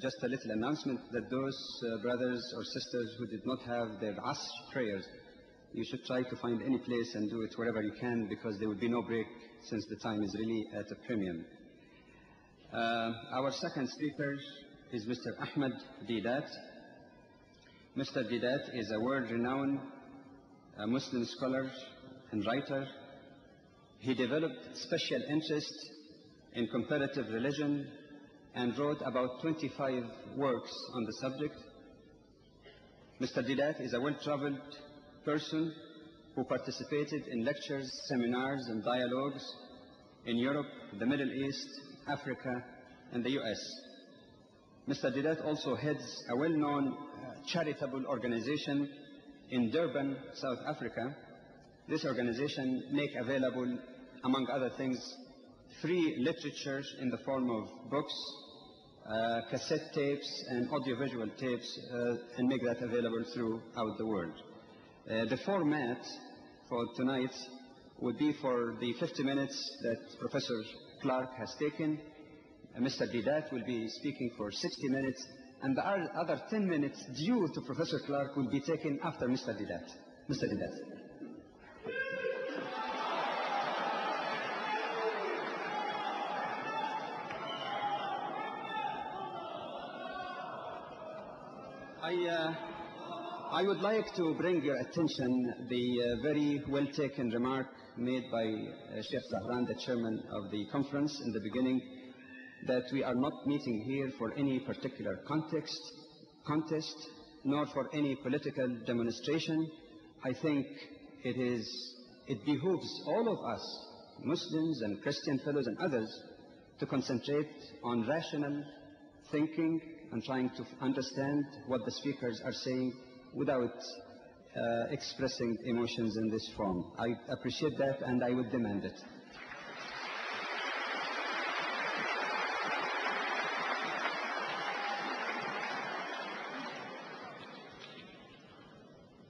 just a little announcement that those brothers or sisters who did not have their Asr prayers, you should try to find any place and do it wherever you can, because there will be no break since the time is really at a premium. Our second speaker is Mr. Ahmed DEEDAT. Mr. DEEDAT is a world-renowned Muslim scholar and writer. He developed special interest in comparative religion and wrote about 25 works on the subject. Mr. DEEDAT is a well-traveled person who participated in lectures, seminars, and dialogues in Europe, the Middle East, Africa, and the US. Mr. DEEDAT also heads a well-known charitable organization in Durban, South Africa. This organization makes available, among other things, free literature in the form of books, cassette tapes, and audiovisual tapes, and make that available throughout the world. The format for tonight would be for the 50 minutes that Professor Clark has taken. Mr. DEEDAT will be speaking for 60 minutes, and the other 10 minutes due to Professor Clark will be taken after Mr. DEEDAT. Mr. DEEDAT. I would like to bring your attention the very well-taken remark made by Sheikh Zahran, the chairman of the conference, in the beginning, that we are not meeting here for any particular contest, nor for any political demonstration. I think it behooves all of us, Muslims and Christian fellows and others, to concentrate on rational thinking and trying to understand what the speakers are saying without expressing emotions in this form. I appreciate that, and I would demand it.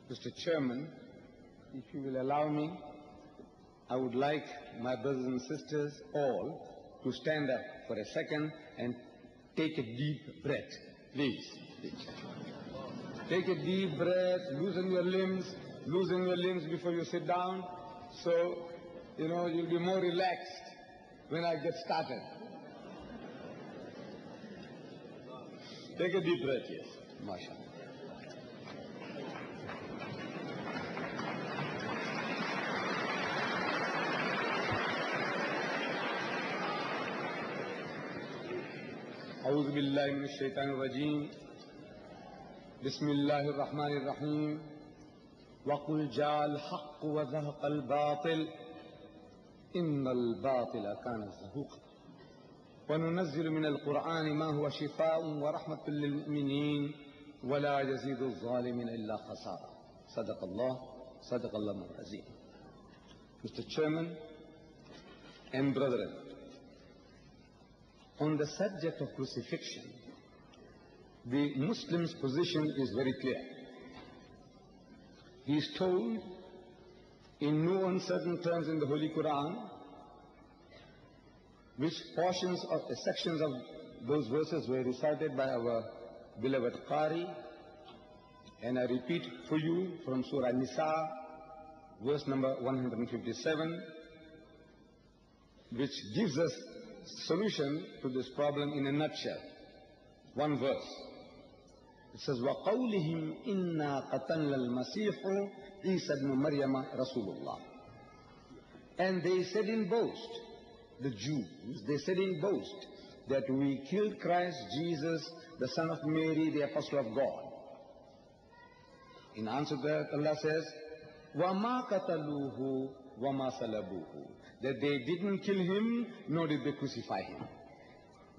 Mr. Chairman, if you will allow me, I would like my brothers and sisters all to stand up for a second and take a deep breath. Please. Take a deep breath, loosen your limbs before you sit down, so, you'll be more relaxed when I get started. Take a deep breath, yes. MashaAllah. أعوذ بالله من الشيطان الرجيم بسم الله الرحمن الرحيم وقل جاء الحق وزهق الباطل إن الباطل كان زهوقا وننزل من القرآن ما هو شفاء ورحمة للمؤمنين ولا يزيد الظالمين إلا خسارا صدق الله العظيم. Mr. Chairman and brethren, on the subject of crucifixion, the Muslim's position is very clear. He is told in no uncertain terms in the Holy Quran which portions of the sections of those verses were recited by our beloved Qari, and I repeat for you from Surah Nisa, verse number 157, which gives us solution to this problem in a nutshell. One verse. It says, وَقَوْلِهِمْ إِنَّا قَتَلْنَا الْمَسِيحُ عِيسَى بْنُ مَرْيَمَ رَسُولُ اللَّهِ. And they said in boast, the Jews, they said in boast, that we killed Christ Jesus, the son of Mary, the apostle of God. In answer to that, Allah says, وَمَا قَتَلُوهُ وَمَا صَلَبُوهُ. That they didn't kill him, nor did they crucify him.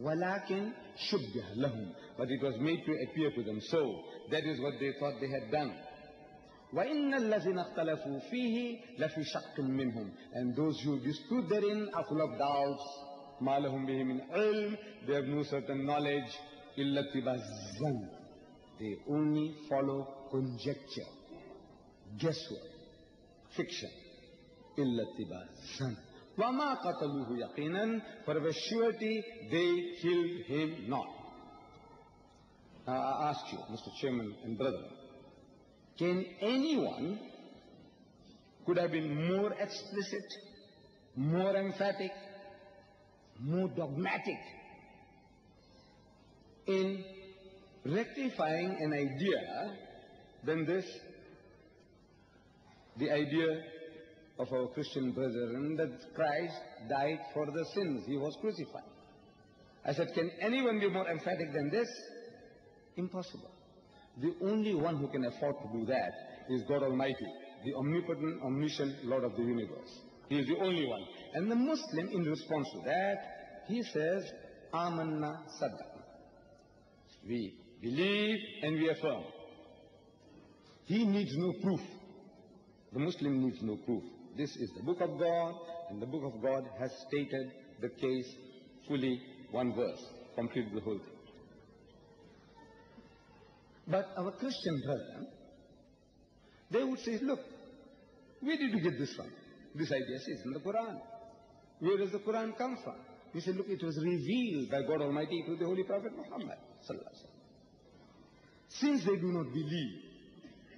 وَلَكِنْ شُبِّهَ لَهُمْ. But it was made to appear to them. So, that is what they thought they had done. وَإِنَّ الَّذِينَ اخْتَلَفُوا فِيهِ لَفِي شَقٍّ مِّنْهُمْ. And those who dispute therein are full of doubts. مَا لَهُمْ بِهِ مِنْ عِلْمٍ. They have no certain knowledge. إِلَّا اتِّبَاعَ الظَّنِّ. They only follow conjecture, guesswork, fiction. إِلَّا اتِّبَاعَ الظَّنِّ. وَمَا قَتَلُوهُ يَقِينًا. For of a surety they killed him not. I ask you, Mr. Chairman and brethren, can anyone could have been more explicit, more emphatic, more dogmatic in rectifying an idea than this? The idea of our Christian brethren that Christ died for the sins. He was crucified. I said, can anyone be more emphatic than this? Impossible. The only one who can afford to do that is God Almighty, the omnipotent, omniscient Lord of the universe. He is the only one. And the Muslim, in response to that, he says, Amanna Saddaqna. We believe and we affirm. He needs no proof. The Muslim needs no proof. This is the book of God, and the book of God has stated the case fully, one verse, completed the whole thing. But our Christian brethren, they would say, look, where did you get this from? This idea is in the Quran. Where does the Quran come from? We say, look, it was revealed by God Almighty through the Holy Prophet Muhammad. Since they do not believe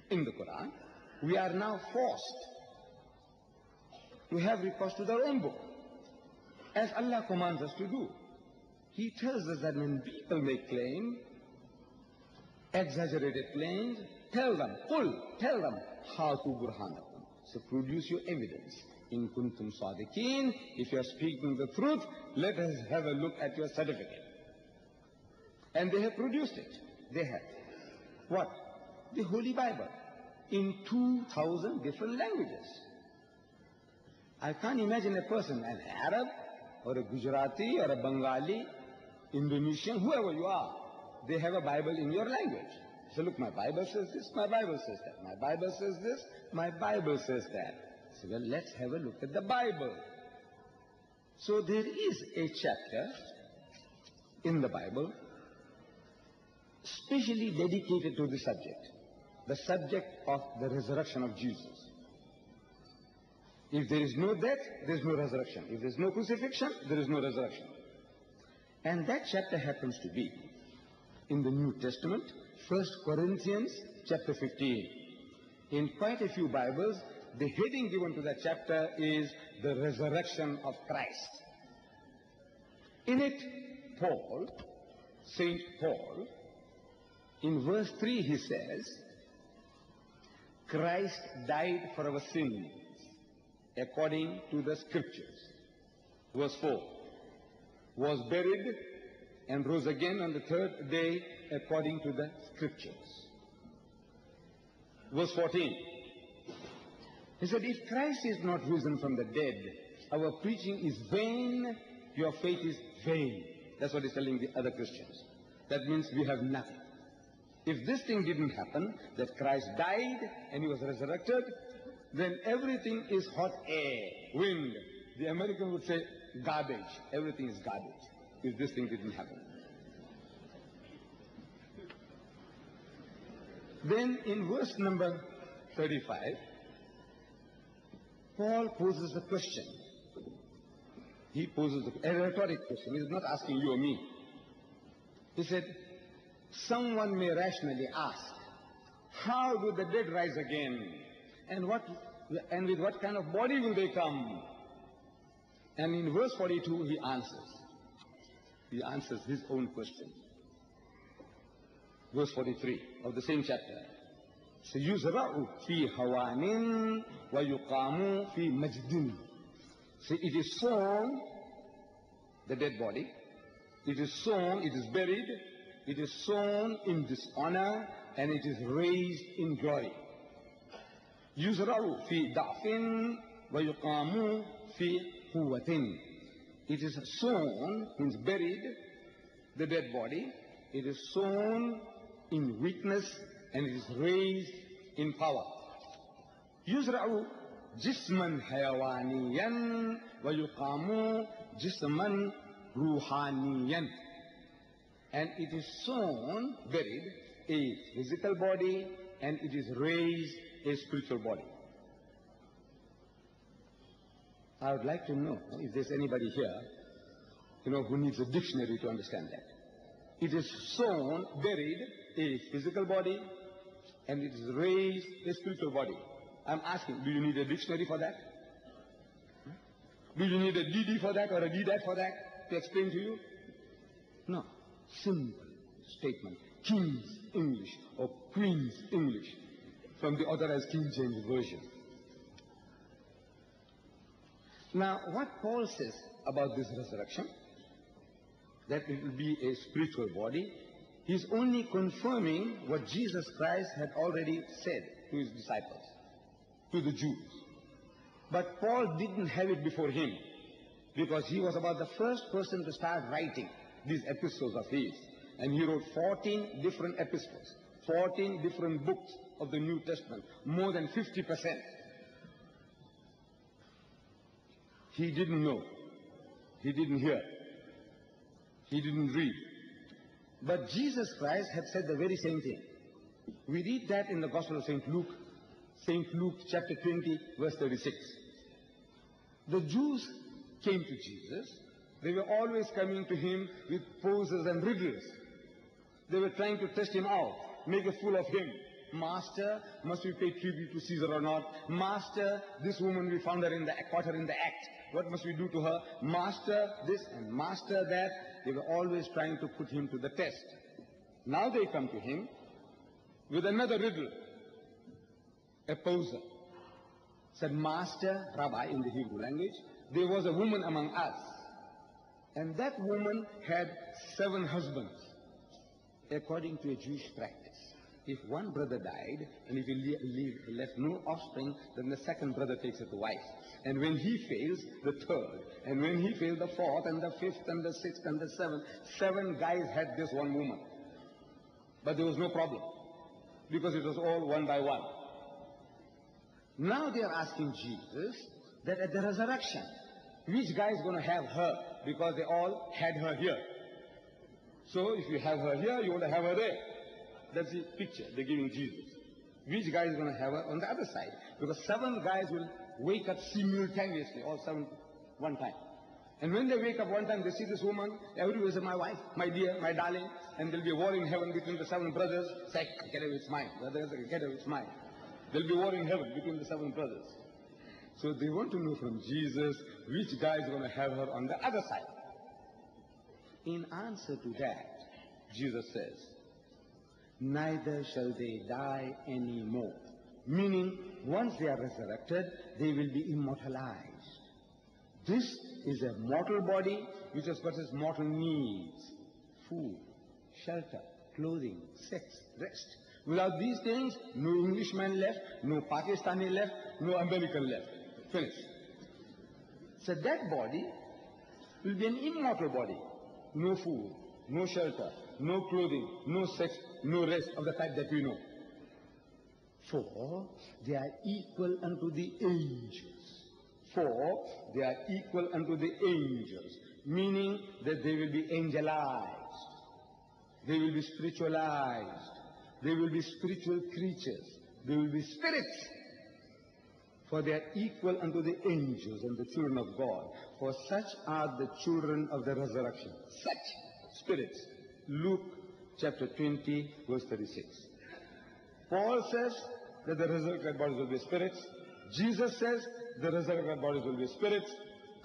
in the Quran, we are now forced to have recourse to their own book, as Allah commands us to do. He tells us that when people make claim, exaggerated claims, tell them, tell them, Hatu burhanakum. So produce your evidence. In kuntum sadiqeen, if you are speaking the truth, let us have a look at your certificate. And they have produced it. They have. What? The Holy Bible. In 2,000 different languages. I can't imagine a person, an Arab, or a Gujarati, or a Bengali, Indonesian, whoever you are, they have a Bible in your language. So look, my Bible says this, my Bible says that, my Bible says this, my Bible says that. So well, let's have a look at the Bible. So there is a chapter in the Bible specially dedicated to the subject of the resurrection of Jesus. If there is no death, there is no resurrection. If there is no crucifixion, there is no resurrection. And that chapter happens to be in the New Testament, 1 Corinthians chapter 15. In quite a few Bibles, the heading given to that chapter is the resurrection of Christ. In it, St. Paul, in verse 3 he says, Christ died for our sins according to the scriptures. Verse 4, was buried and rose again on the third day according to the scriptures. Verse 14, he said, if Christ is not risen from the dead, our preaching is vain, your faith is vain. That's what he's telling the other Christians. That means we have nothing. If this thing didn't happen, that Christ died and he was resurrected, then everything is hot air, wind. The American would say garbage. Everything is garbage if this thing didn't happen. Then in verse number 35, Paul poses a question. He poses a rhetoric question. He's not asking you or me. He said, someone may rationally ask, how do the dead rise again? And with what kind of body will they come? And in verse 42 he answers. He answers his own question. Verse 43 of the same chapter. سَيُزْرَعُ فِي هَوَانٍ وَيُقَامُ فِي مَجْدٍ. So it is sown, the dead body, it is sown, it is buried, it is sown in dishonor, and it is raised in glory. يُزْرَعُ فِي ضَعْفٍ وَيُقَامُ فِي قُوَّةٍ. It is sown, means buried, the dead body, it is sown in weakness, and it is raised in power. يُزْرَعُ جِسْمًا حَيَوَانِيًّا وَيُقَامُ جِسْمًا رُوحَانِيًّا. And it is sown, buried, a physical body, and it is raised a spiritual body. I would like to know if there's anybody here, who needs a dictionary to understand that. it is sown, buried, a physical body, and it is raised, a spiritual body. I'm asking, do you need a dictionary for that? Do you need a DD for that or a DEEDAT for that to explain to you? No. Simple statement. King's English or Queen's English from the authorized King James Version. Now, what Paul says about this resurrection, that it will be a spiritual body, he's only confirming what Jesus Christ had already said to his disciples, to the Jews. But Paul didn't have it before him, because he was about the first person to start writing these epistles of his. And he wrote 14 different epistles, 14 different books of the New Testament, more than 50%. He didn't know. He didn't hear. He didn't read. But Jesus Christ had said the very same thing. We read that in the Gospel of St. Luke chapter 20, verse 36. The Jews came to Jesus. They were always coming to him with poses and riddles. They were trying to test him out, make a fool of him. Master, must we pay tribute to Caesar or not? Master, this woman, we found her in the caught her in the act. What must we do to her? Master this and master that. They were always trying to put him to the test. Now they come to him with another riddle. A poser said, Master, Rabbi in the Hebrew language, there was a woman among us, and that woman had 7 husbands, according to a Jewish practice. If one brother died, and if he left no offspring, then the second brother takes it to wife. And when he fails, the third. And when he fails, the fourth, and the fifth, and the sixth, and the seventh. 7 guys had this one woman. But there was no problem, because it was all one by one. Now they are asking Jesus that at the resurrection, which guy is going to have her? Because they all had her here. So if you have her here, you want to have her there. That's the picture they're giving Jesus. Which guy is going to have her on the other side? Because 7 guys will wake up simultaneously, all 7 one time. And when they wake up one time, they see this woman, everybody says, my wife, my dear, my darling, and there'll be a war in heaven between the 7 brothers. Say, get away, it's mine. The others say, get away, it's mine. There'll be war in heaven between the 7 brothers. So they want to know from Jesus which guy is going to have her on the other side. In answer to that, Jesus says, neither shall they die anymore. Meaning, once they are resurrected, they will be immortalized. This is a mortal body which has got its mortal needs. Food, shelter, clothing, sex, rest. Without these things, no Englishman left, no Pakistani left, no American left. Finished. So that body will be an immortal body. No food, no shelter, no clothing, no sex, no rest of the type that we know. For they are equal unto the angels. For they are equal unto the angels. Meaning that they will be angelized. They will be spiritualized. They will be spiritual creatures. They will be spirits. For they are equal unto the angels and the children of God. For such are the children of the resurrection. Such spirits. Luke chapter 20, verse 36. Paul says that the resurrected bodies will be spirits. Jesus says the resurrected bodies will be spirits.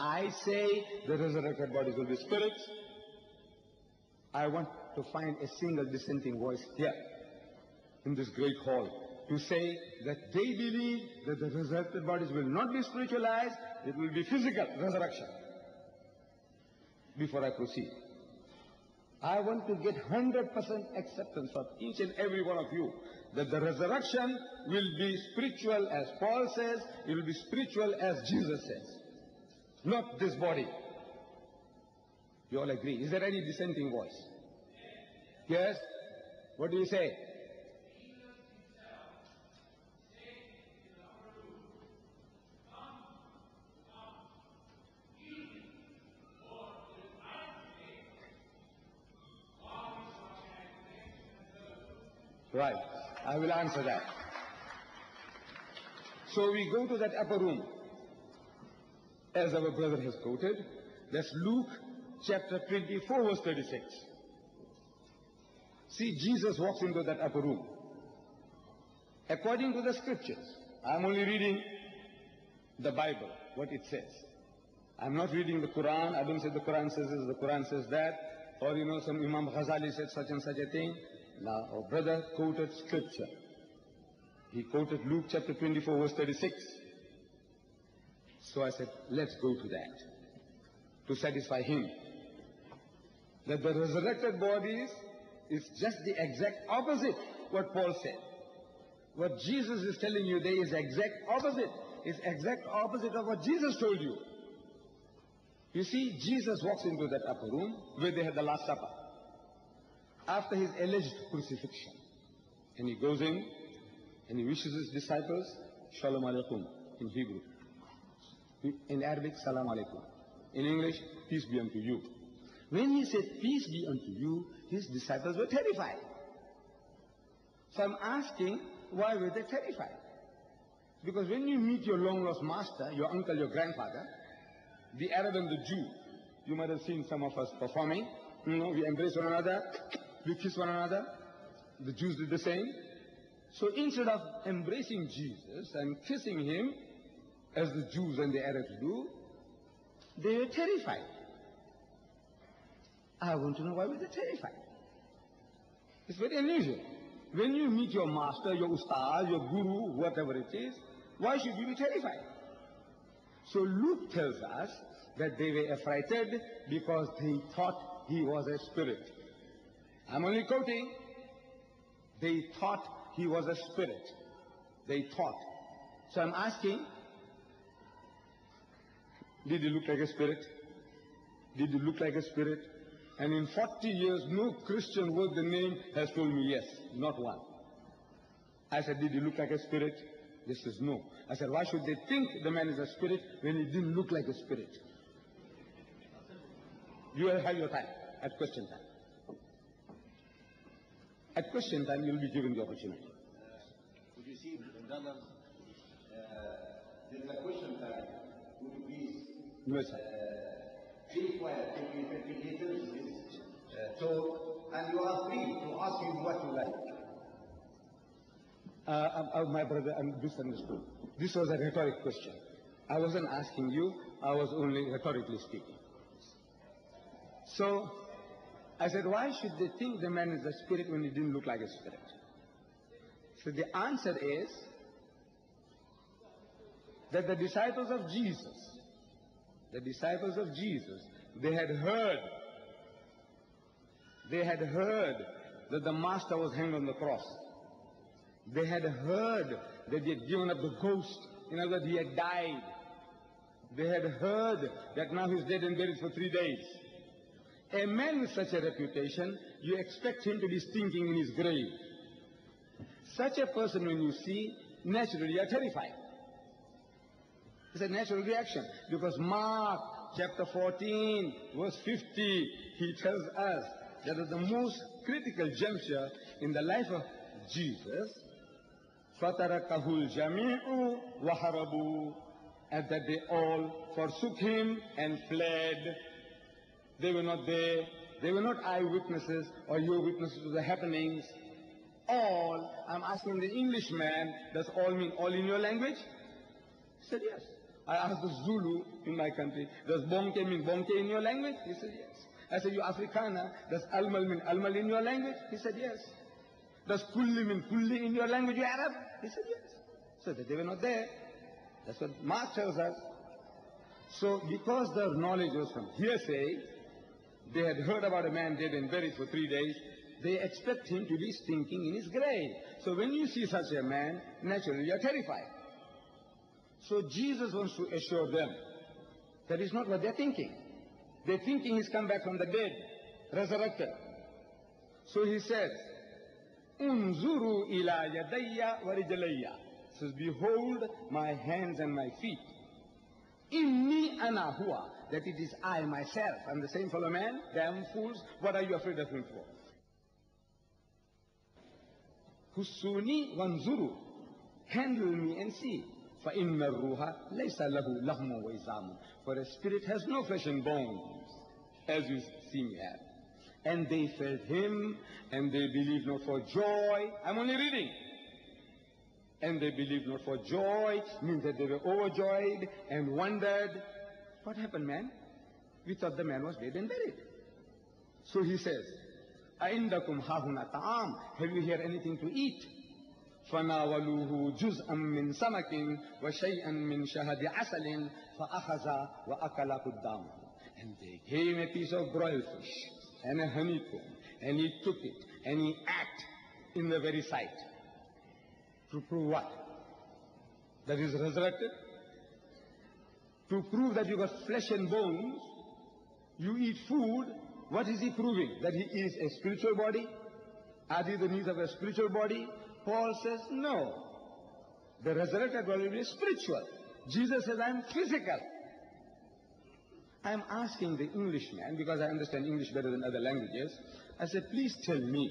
I say the resurrected bodies will be spirits. I want to find a single dissenting voice here in this great hall to say that they believe that the resurrected bodies will not be spiritualized, it will be physical resurrection. Before I proceed, I want to get 100% acceptance of each and every one of you that the resurrection will be spiritual as Paul says, it will be spiritual as Jesus says. Not this body. You all agree? Is there any dissenting voice? Yes? What do you say? Right. I will answer that. So we go to that upper room, as our brother has quoted. That's Luke chapter 24, verse 36. See, Jesus walks into that upper room. According to the scriptures, I'm only reading the Bible, what it says. I'm not reading the Quran. I don't say the Quran says this, the Quran says that. Or, some Imam Ghazali said such and such a thing. Now, our brother quoted scripture. He quoted Luke chapter 24, verse 36. So I said, let's go to that, to satisfy him. That the resurrected bodies is just the exact opposite what Paul said. What Jesus is telling you there is exact opposite. It's exact opposite of what Jesus told you. You see, Jesus walks into that upper room where they had the Last Supper after his alleged crucifixion. And he goes in and he wishes his disciples, Shalom Alaikum in Hebrew. In Arabic, Salam Alaikum. In English, peace be unto you. When he said, peace be unto you, his disciples were terrified. So I'm asking, why were they terrified? Because when you meet your long-lost master, your uncle, your grandfather, the Arab and the Jew, you might have seen some of us performing. We embrace one another, we kiss one another. The Jews did the same. So instead of embracing Jesus and kissing him, as the Jews and the Arabs do, they were terrified. I want to know why were they terrified. It's very unusual. When you meet your master, your ustaz, your guru, whatever it is, why should you be terrified? So Luke tells us that they were affrighted because they thought he was a spirit. I'm only quoting. They thought he was a spirit. They thought. So I'm asking, did he look like a spirit? Did he look like a spirit? And in 40 years, no Christian worth the name has told me yes, not one. I said, did he look like a spirit? They says no. I said, why should they think the man is a spirit when he didn't look like a spirit? You will have your time at question time. At question time, you'll be given the opportunity. Would you see, brothers, there is a question time. Would you please No, sir. keep quiet, take little so, and you are free to ask him what you like. My brother misunderstood. This was a rhetoric question. I wasn't asking you, I was only rhetorically speaking. So, I said, why should they think the man is a spirit when he didn't look like a spirit? So the answer is that the disciples of Jesus, they had heard that the master was hanged on the cross. They had heard that he had given up the ghost, in other words, he had died. They had heard that now he's dead and buried for 3 days. A man with such a reputation, you expect him to be stinking in his grave. Such a person, when you see, naturally you are terrified. It's a natural reaction, because Mark chapter 14, verse 50, he tells us that at the most critical juncture in the life of Jesus, فَتَرَكَهُ الْجَمِيعُ وَهَرَبُوا, and that they all forsook him and fled. They were not there. They were not eyewitnesses or your witnesses to the happenings. All, I'm asking the Englishman, does all mean all in your language? He said yes. I asked the Zulu in my country, does bonke mean bonke in your language? He said yes. I said, you Afrikaner, does almal mean almal in your language? He said yes. Does kulli mean kulli in your language, you Arab? He said yes. So that they were not there. That's what Mark tells us. So because their knowledge was from hearsay, they had heard about a man dead and buried for 3 days, they expect him to be stinking in his grave. So when you see such a man, naturally you are terrified. So Jesus wants to assure them that is not what they're thinking. They're thinking he's come back from the dead, resurrected. So he says, Unzuru ila yadayya wa rijlayya. Says, behold my hands and my feet. Inni ana huwa. That it is I myself. I'm the same fellow man. Damn fools. What are you afraid of him for? Hussuni wanzuru. Handle me and see. فَإِنَّ الرُّوحَ لَيْسَ لَهُ لَحْمٌ وَإِزَامٌ. For a spirit has no flesh and bones, as you see me have. And they felt him, and they believed not for joy. I'm only reading. And they believed not for joy, means that they were overjoyed and wondered, what happened, man? We thought the man was dead and buried. So he says, أَإِنْدَكُمْ هَاهُنَا طَعَامٌ? Have you here anything to eat? فَنَاوَلُوهُ جُزْءًا مِّن سَمَكٍ وَشَيْئًا مِّن شَهَدِ عَسَلٍ فَأَخَذَ وَأَكَلَ قُدَّامَهُ. And they gave him a piece of broiled fish and a honeycomb, and he took it, and he ate in the very sight. To prove what? That he's resurrected? To prove that you got flesh and bones, you eat food. What is he proving? That he is a spiritual body? Are these the needs of a spiritual body? Paul says, no. The resurrected body is spiritual. Jesus says, I am physical. I am asking the Englishman, because I understand English better than other languages. I said, please tell me,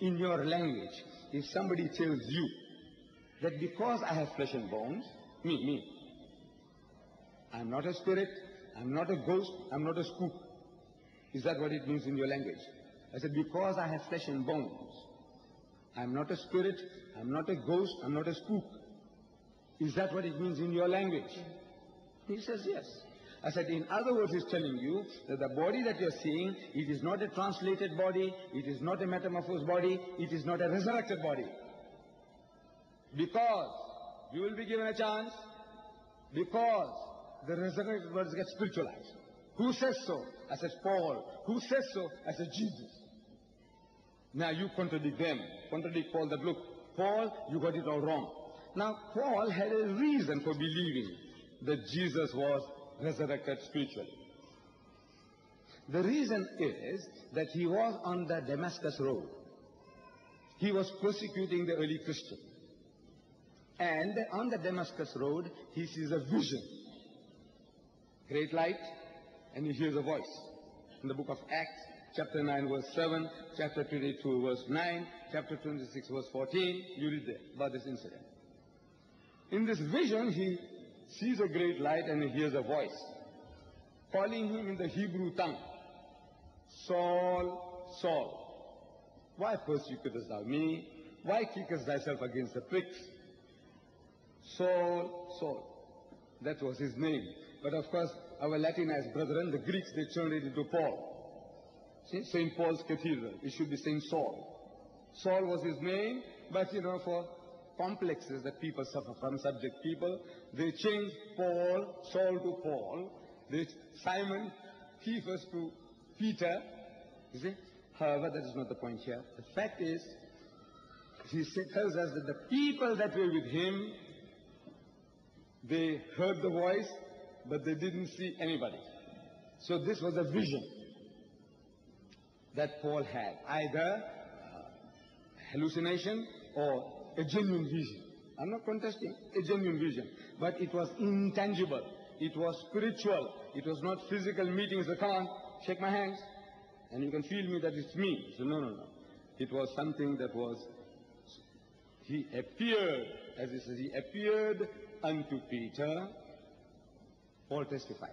in your language, if somebody tells you that because I have flesh and bones, me, I'm not a spirit, I'm not a ghost, I'm not a spook. Is that what it means in your language? I said, because I have flesh and bones, I'm not a spirit, I'm not a ghost, I'm not a spook. Is that what it means in your language? He says, yes. I said, in other words, he's telling you that the body that you're seeing, it is not a translated body, it is not a metamorphosed body, it is not a resurrected body. Because you will be given a chance, because the resurrected bodies get spiritualized. Who says so? I said, Paul. Who says so? I said, Jesus. Now you contradict them. Contradict Paul that, look, Paul, you got it all wrong. Now, Paul had a reason for believing that Jesus was resurrected spiritually. The reason is that he was on the Damascus road. He was persecuting the early Christians. And on the Damascus road, he sees a vision. Great light, and he hears a voice. In the book of Acts, chapter 9, verse 7, chapter 22, verse 9, chapter 26, verse 14, you read there about this incident. In this vision, he sees a great light and he hears a voice calling him in the Hebrew tongue, Saul, Saul, why persecutest thou me? Why kickest thyself against the pricks? Saul, Saul. That was his name. But of course, our Latinized brethren, the Greeks, they turned it into Paul. See, St. Paul's Cathedral. It should be St. Saul. Saul was his name, but for complexes that people suffer from, subject people, they changed Paul, Saul to Paul. Simon, Cephas to Peter. You see? However, that is not the point here. The fact is, he tells us that the people that were with him, they heard the voice, but they didn't see anybody. So this was a vision that Paul had, either hallucination or a genuine vision. I'm not contesting, a genuine vision. But it was intangible. It was spiritual. It was not physical meetings. So come on, shake my hands, and you can feel me that it's me. So no. It was something that was, he appeared, as he says, he appeared unto Peter. Paul testifies.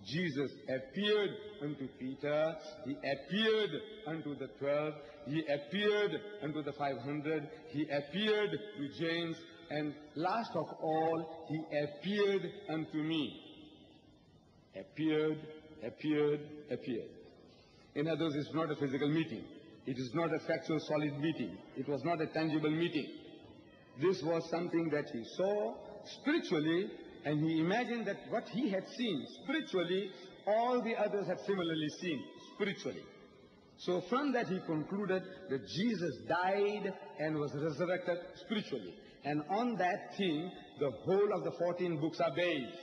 Jesus appeared unto Peter, he appeared unto the 12, he appeared unto the 500, he appeared to James, and last of all, he appeared unto me. Appeared. In other words, it's not a physical meeting. It is not a factual, solid meeting. It was not a tangible meeting. This was something that he saw spiritually, and he imagined that what he had seen spiritually, all the others had similarly seen spiritually. So from that he concluded that Jesus died and was resurrected spiritually. And on that thing, the whole of the 14 books are based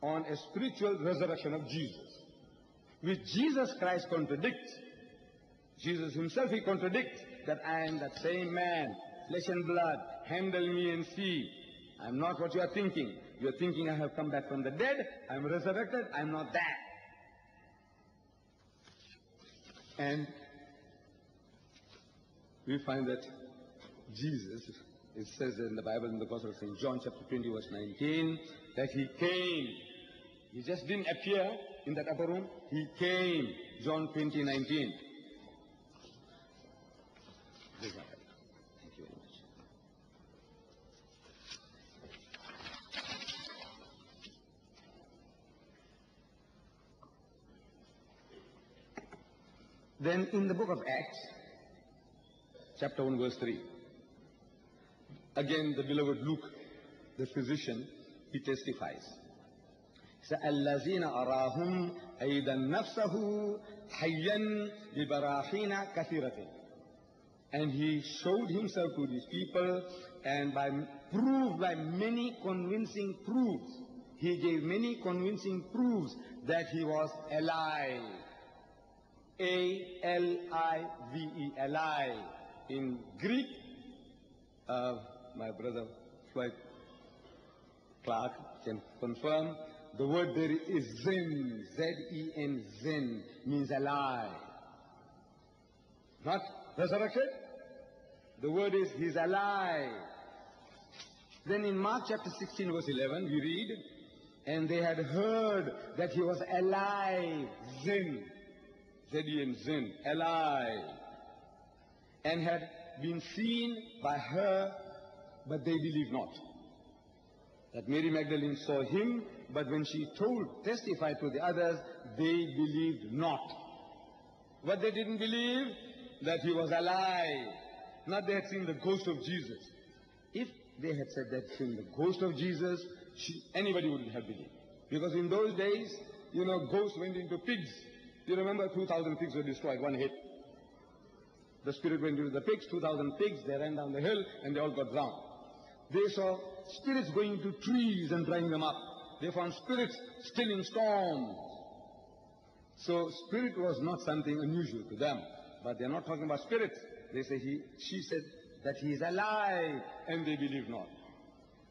on a spiritual resurrection of Jesus, which Jesus Christ contradicts. Jesus himself, he contradicts that I am that same man, flesh and blood, handle me and see. I'm not what you are thinking. You are thinking I have come back from the dead, I'm resurrected, I'm not that. And we find that Jesus, it says in the Bible, in the Gospel of St. John, chapter 20, verse 19, that he came. He just didn't appear in that upper room. He came. John 20:19. Thank you very much. Then in the book of Acts, chapter 1, verse 3, again the beloved Luke, the physician, he testifies. الذين أراهم أيضا نفسه حيا ببراهين كثيرة. And he showed himself to these people, and by many convincing proofs, he gave many convincing proofs that he was alive. A-L-I-V-E, alive. In Greek, my brother FLOYD Clark can confirm, the word there is zen, Z-E-N, zen, means alive. Not resurrected. The word is, he's alive. Then in Mark chapter 16, verse 11, we read, and they had heard that he was alive, zen, Z-E-N, zen, alive, and had been seen by her, but they believed not. That Mary Magdalene saw him, but when she testified to the others, they believed not. What they didn't believe? That he was alive. Not they had seen the ghost of Jesus. If they had said they had seen the ghost of Jesus, anybody wouldn't have believed. Because in those days, ghosts went into pigs. You remember 2,000 pigs were destroyed, one hit. The spirit went into the pigs, 2,000 pigs, they ran down the hill and they all got drowned. They saw spirits going into trees and drying them up. They found spirits still in storms. So spirit was not something unusual to them. But they're not talking about spirits. They say she said that he is alive, and they believe not.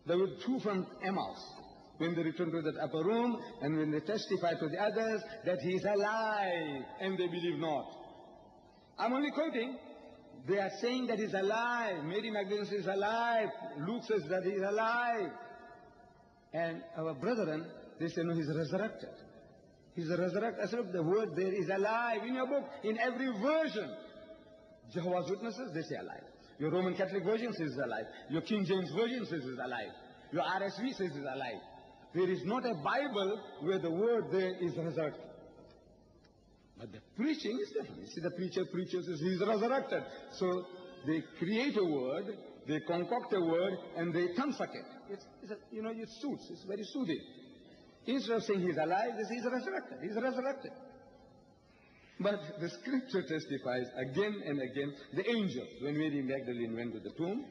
There were two from Emmaus when they returned to that upper room, and when they testified to the others that he is alive, and they believe not. I'm only quoting. They are saying that he's alive. Mary Magdalene says alive. Luke says that he's alive. And our brethren, they say, no, he's resurrected. He's resurrected. I said, the word there is alive. In your book, in every version. Jehovah's Witnesses, they say alive. Your Roman Catholic version says he's alive. Your King James version says he's alive. Your RSV says he's alive. There is not a Bible where the word there is resurrected. But the preaching is different. You see, the preacher says he's resurrected. So they create a word, they concoct a word, and they tongue suck it. It suits. It's very soothing. Instead of saying he's alive, they say he's resurrected. He's resurrected. But the scripture testifies again and again, the angels, when Mary Magdalene went to the tomb,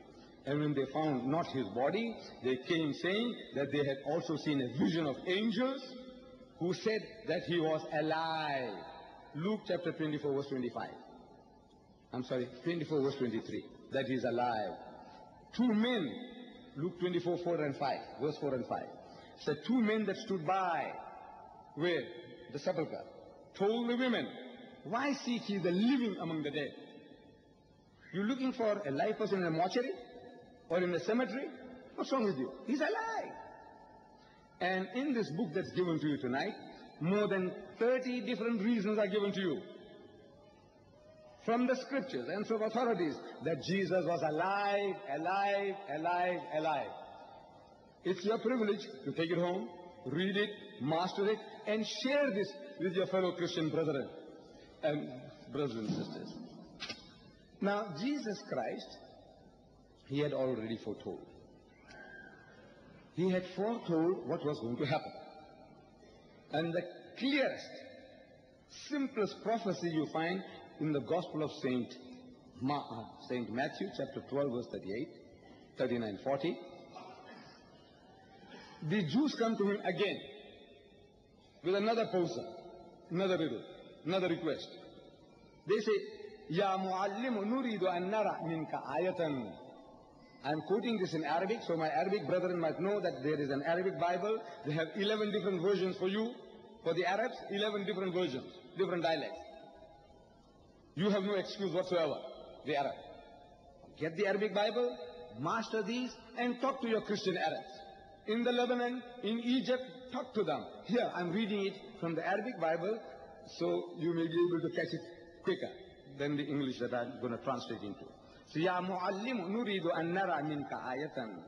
and when they found not his body, they came saying that they had also seen a vision of angels who said that he was alive. Luke chapter 24, verse 25. I'm sorry, 24, verse 23. That he is alive. Two men, Luke 24, 4 and 5, verse 4 and 5. Said two men that stood by, where? The sepulchre, told the women, why seek ye the living among the dead? You looking for a live person in a mortuary? Or in a cemetery? What's wrong with you? He's alive. And in this book that's given to you tonight, more than 30 different reasons are given to you from the scriptures and from authorities that Jesus was alive, alive, alive, alive. It's your privilege to take it home, read it, master it, and share this with your fellow Christian brethren and brothers and sisters. Now, Jesus Christ, he had already foretold. He had foretold what was going to happen. And the clearest, simplest prophecy you find in the Gospel of Saint Matthew, chapter 12, verse 38, 39, 40. The Jews come to him again with another poser, another riddle, another request. They say, Ya muallimu nuridu an nara minka ayatan. I'm quoting this in Arabic, so my Arabic brethren might know that there is an Arabic Bible. They have 11 different versions for you. For the Arabs, 11 different versions, different dialects. You have no excuse whatsoever, the Arab. Get the Arabic Bible, master these, and talk to your Christian Arabs. In the Lebanon, in Egypt, talk to them. Here, I'm reading it from the Arabic Bible, so you may be able to catch it quicker than the English that I'm going to translate into. So, Ya Muallim, nuridu an nara minka ayatan.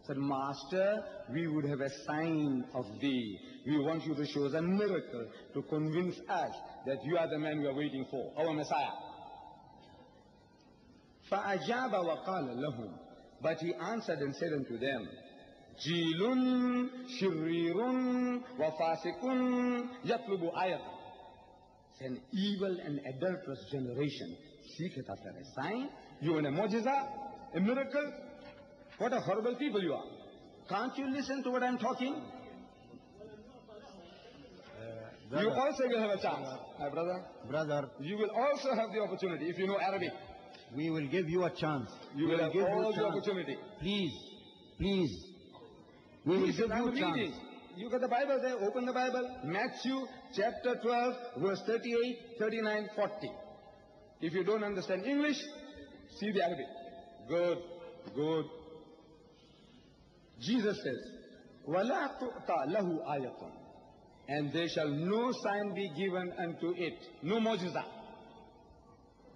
Said, Master, we would have a sign of thee. We want you to show us a miracle to convince us that you are the man we are waiting for, our Messiah. فَأَجَابَ وَقَالَ لَهُمْ. But he answered and said unto them, Jilun shirirun wa fasikun yatlubu ayat. An evil and adulterous generation seeketh after a sign. You want a mu'jiza, a miracle? What a horrible people you are. Can't you listen to what I'm talking? You also will have a chance, my brother. Brother, You will also have the opportunity if you know Arabic. we will give you a chance. You will have give all you the chance. opportunity. Please, please. We will give I'm you a chance. reading. You got the Bible there. Open the Bible. Matthew chapter 12, verse 38, 39, 40. If you don't understand English, see the Arabic. Good, good. Jesus says, وَلَا تُؤْتَى لَهُ آيَةٌ. And there shall no sign be given unto it. No mu'jiza.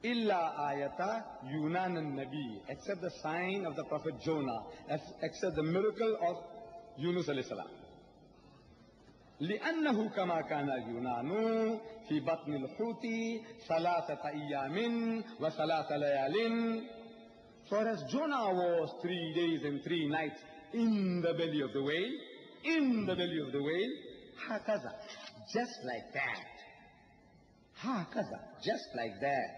Illa ayata yunan al-nabi, except the sign of the prophet Jonah, except the miracle of Yunus alayhi salam. لأنه كما كان اليونان في بطن الحوت 3 أيام و3 ليال. For as Jonah was 3 days and 3 nights in the belly of the whale, هكذا, just like that. هكذا, just like that.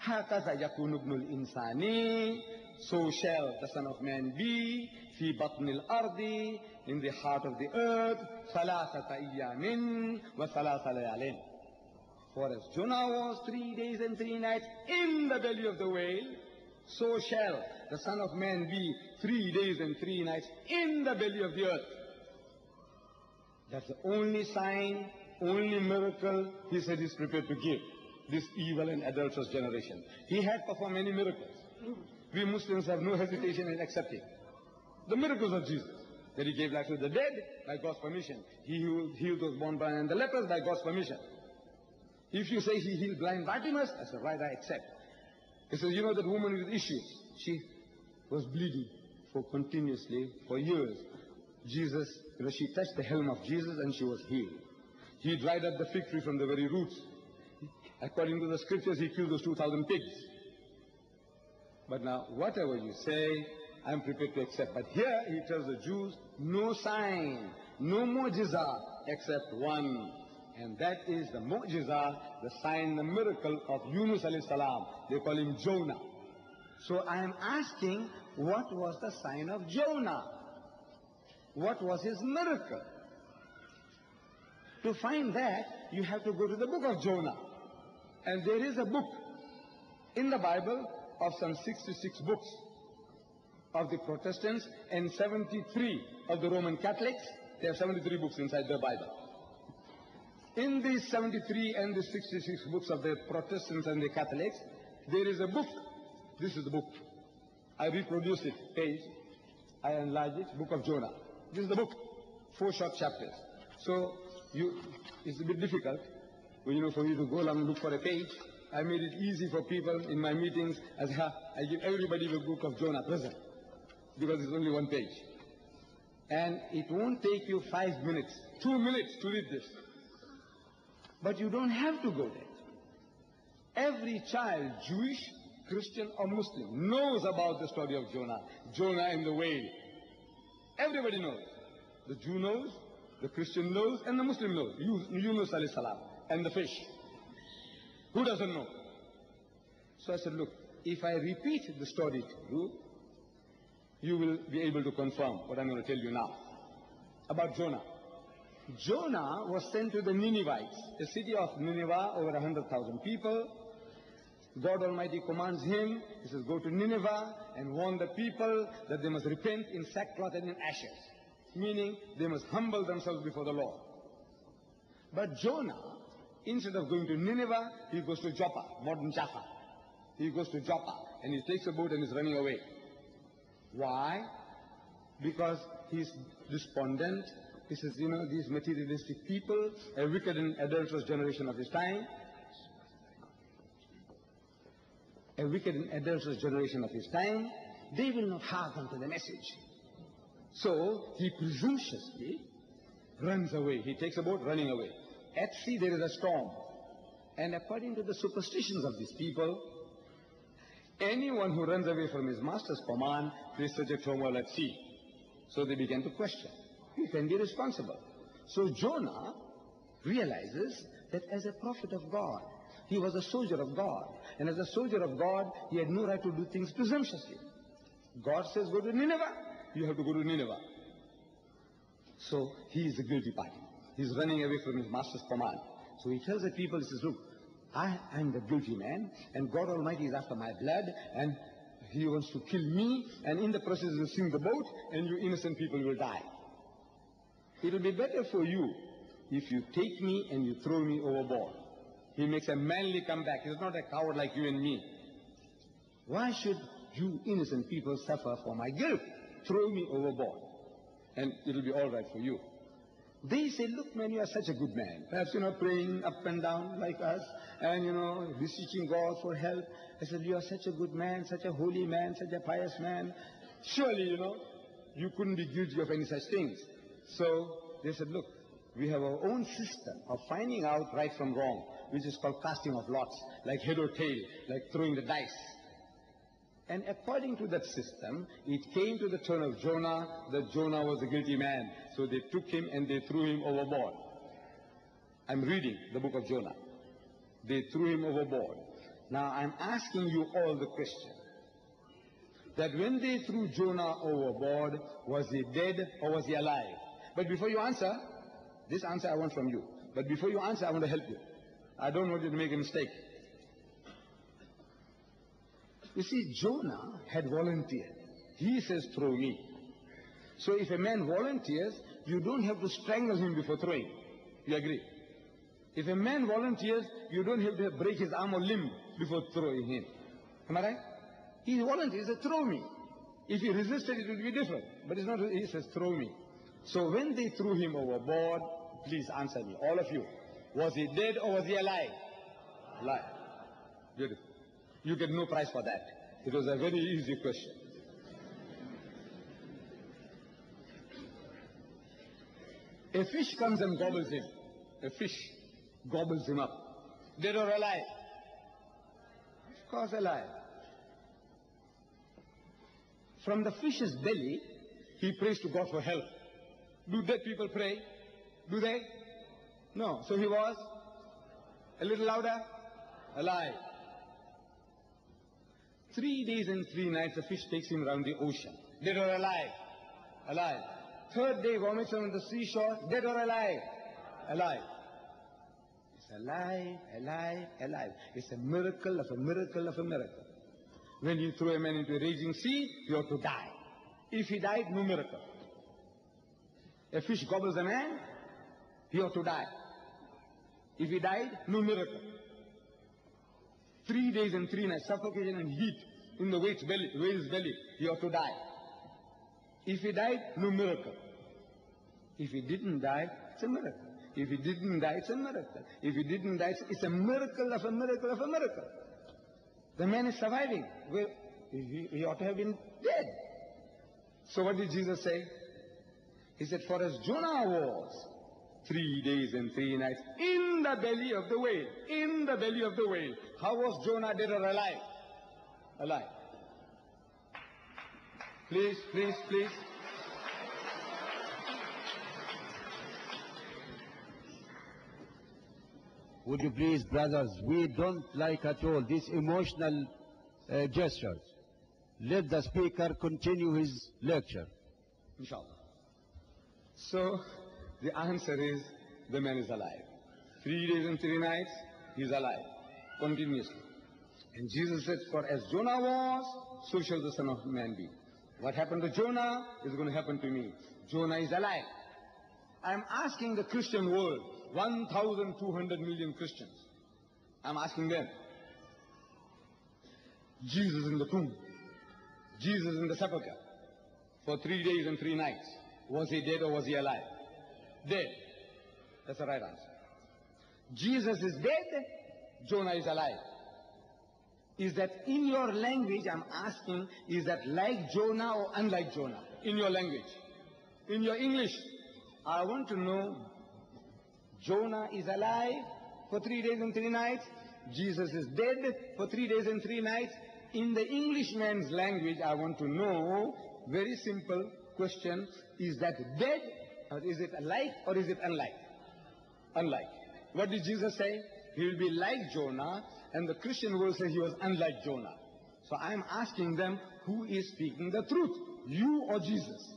هكذا يكون ابن الإنسان, so shall the Son of Man be, في بطن الأرض, in the heart of the earth, 3 أيام و3 ليال. For as Jonah was 3 days and 3 nights in the belly of the whale, so shall the Son of Man be 3 days and 3 nights in the belly of the earth. That's the only sign, only miracle he said he's prepared to give this evil and adulterous generation. He had performed many miracles. We Muslims have no hesitation in accepting the miracles of Jesus. That he gave life to the dead by God's permission. He healed those born blind and the lepers by God's permission. If you say he healed blind Bartimaeus, I said, right, I accept. He says, you know that woman with issues, she was bleeding continuously for years. Jesus, she touched the helm of Jesus and she was healed. He dried up the fig tree from the very roots. According to the scriptures, he killed those 2,000 pigs. But now, whatever you say, I'm prepared to accept. But here he tells the Jews, no sign, no mu'jiza, except one. And that is the mu'jiza, the sign, the miracle of Yunus alayhi salam. They call him Jonah. So I am asking, what was the sign of Jonah? What was his miracle? To find that, you have to go to the book of Jonah. And there is a book in the Bible of some 66 books of the Protestants and 73 of the Roman Catholics. They have 73 books inside their Bible. In these 73 and the 66 books of the Protestants and the Catholics, there is a book. This is the book. I reproduced it, page. I enlarged it, Book of Jonah. This is the book, 4 short chapters. So it's a bit difficult, for you to go along and look for a page. I made it easy for people in my meetings, as I give everybody the Book of Jonah present, because it's only 1 page. And it won't take you 5 minutes, 2 minutes to read this. But you don't have to go there. Every child, Jewish, Christian or Muslim, knows about the story of Jonah. Jonah and the whale. Everybody knows. The Jew knows, the Christian knows, and the Muslim knows. Yunus alayhi salam. And the fish. Who doesn't know? So I said, look, if I repeat the story to you, you will be able to confirm what I'm going to tell you now. About Jonah. Jonah was sent to the Ninevites, a city of Nineveh, over 100,000 people. God Almighty commands him, he says, go to Nineveh and warn the people that they must repent in sackcloth and in ashes. Meaning, they must humble themselves before the Lord. But Jonah, instead of going to Nineveh, he goes to Joppa, modern Jaffa. He goes to Joppa and he takes a boat and is running away. Why? Because he's despondent He says, these materialistic people, a wicked and adulterous generation of his time, a wicked and adulterous generation of his time, they will not hearken to the message. So he presumptuously runs away. He takes a boat running away. At sea there is a storm. And according to the superstitions of these people, anyone who runs away from his master's command faces such a turmoil at sea. So they began to question, who can be responsible? So Jonah realizes that as a prophet of God, he was a soldier of God. And as a soldier of God, he had no right to do things presumptuously. God says, go to Nineveh. You have to go to Nineveh. So he is the guilty party. He's running away from his master's command. So he tells the people, he says, look, I'm the guilty man, and God Almighty is after my blood, and he wants to kill me, and in the process he will sink the boat, and you innocent people will die. It will be better for you if you take me and you throw me overboard. He makes a manly comeback. He's not a coward like you and me. Why should you innocent people suffer for my guilt? Throw me overboard, and it will be all right for you. They say, look, man, you are such a good man. Perhaps, praying up and down like us, and, beseeching God for help. I said, you are such a good man, such a holy man, such a pious man. Surely, you couldn't be guilty of any such things. So they said, look, we have our own system of finding out right from wrong, which is called casting of lots, like head or tail, like throwing the dice. And according to that system, it came to the turn of Jonah that Jonah was a guilty man. So they took him and they threw him overboard. I'm reading the book of Jonah. They threw him overboard. Now I'm asking you all the question, that when they threw Jonah overboard, was he dead or was he alive? But before you answer, this answer I want from you. But before you answer, I want to help you. I don't want you to make a mistake. You see, Jonah had volunteered. He says, throw me. So if a man volunteers, you don't have to strangle him before throwing. You agree? If a man volunteers, you don't have to break his arm or limb before throwing him. Am I right? He volunteers, he says, throw me. If he resisted, it would be different. But it's not, he says, throw me. So when they threw him overboard, please answer me, all of you. Was he dead or was he alive? Alive. Beautiful. You get no prize for that. It was a very easy question. A fish comes and gobbles him. A fish gobbles him up. Dead or alive? Of course alive. From the fish's belly, he prays to God for help. Do dead people pray? Do they? No. So he was a little louder? Alive. 3 days and 3 nights, the fish takes him around the ocean. Dead or alive? Alive. 3rd day, vomits on the seashore. Dead or alive? Alive. It's alive, alive, alive. It's a miracle of a miracle of a miracle. When you throw a man into a raging sea, he ought to die. If he died, no miracle. A fish gobbles a man, he ought to die. If he died, no miracle. 3 days and 3 nights, suffocation and heat in the whale's belly, he ought to die. If he died, no miracle. If he didn't die, it's a miracle. If he didn't die, it's a miracle. If he didn't die, it's a miracle of a miracle of a miracle. The man is surviving. Well, he ought to have been dead. So what did Jesus say? He said, for as Jonah was 3 days and 3 nights in the belly of the whale. In the belly of the whale. How was Jonah, dead or alive? Alive. Please, please, please. Would you please, brothers, we don't like at all these emotional gestures. Let the speaker continue his lecture. Inshallah. So, the answer is, the man is alive. 3 days and 3 nights, he's alive. Continuously. And Jesus said, for as Jonah was, so shall the Son of Man be. What happened to Jonah is going to happen to me. Jonah is alive. I'm asking the Christian world, 1,200 million Christians. I'm asking them. Jesus in the tomb. Jesus in the sepulchre. For 3 days and 3 nights. Was he dead or was he alive? Dead. That's the right answer. Jesus is dead, Jonah is alive. Is that in your language, I'm asking, is that like Jonah or unlike Jonah? In your language. In your English, I want to know, Jonah is alive for 3 days and 3 nights. Jesus is dead for 3 days and 3 nights. In the Englishman's language, I want to know, very simple question, is that dead, or is it alike, or is it unlike? Unlike. What did Jesus say? He will be like Jonah, and the Christian world says he was unlike Jonah. So I'm asking them, who is speaking the truth? You or Jesus?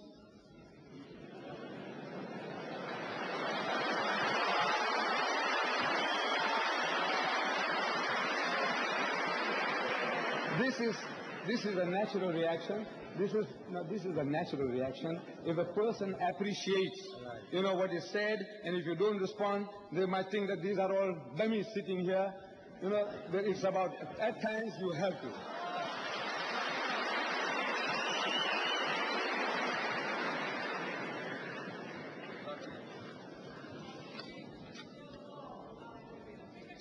This is a natural reaction. This is a natural reaction. If a person appreciates, what is said, and if you don't respond, they might think that these are all dummies sitting here. That it's about, at times you have to.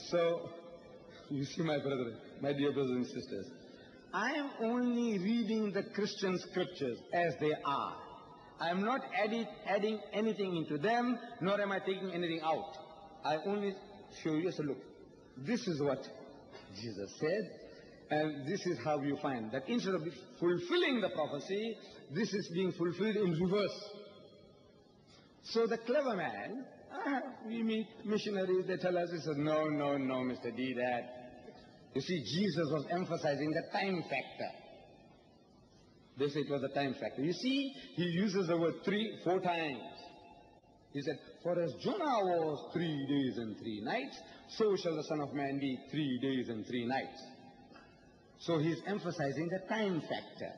So, you see, my brethren, my dear brothers and sisters, I am only reading the Christian scriptures as they are. I am not adding anything into them, nor am I taking anything out. I only show you, so look, this is what Jesus said, and this is how you find that instead of fulfilling the prophecy, this is being fulfilled in reverse. So the clever man, we meet missionaries, they tell us, he says, no, Mr. DEEDAT. You see, Jesus was emphasizing the time factor. They say it was the time factor. You see, he uses the word 4 times. He said, for as Jonah was 3 days and 3 nights, so shall the Son of Man be 3 days and 3 nights. So he's emphasizing the time factor.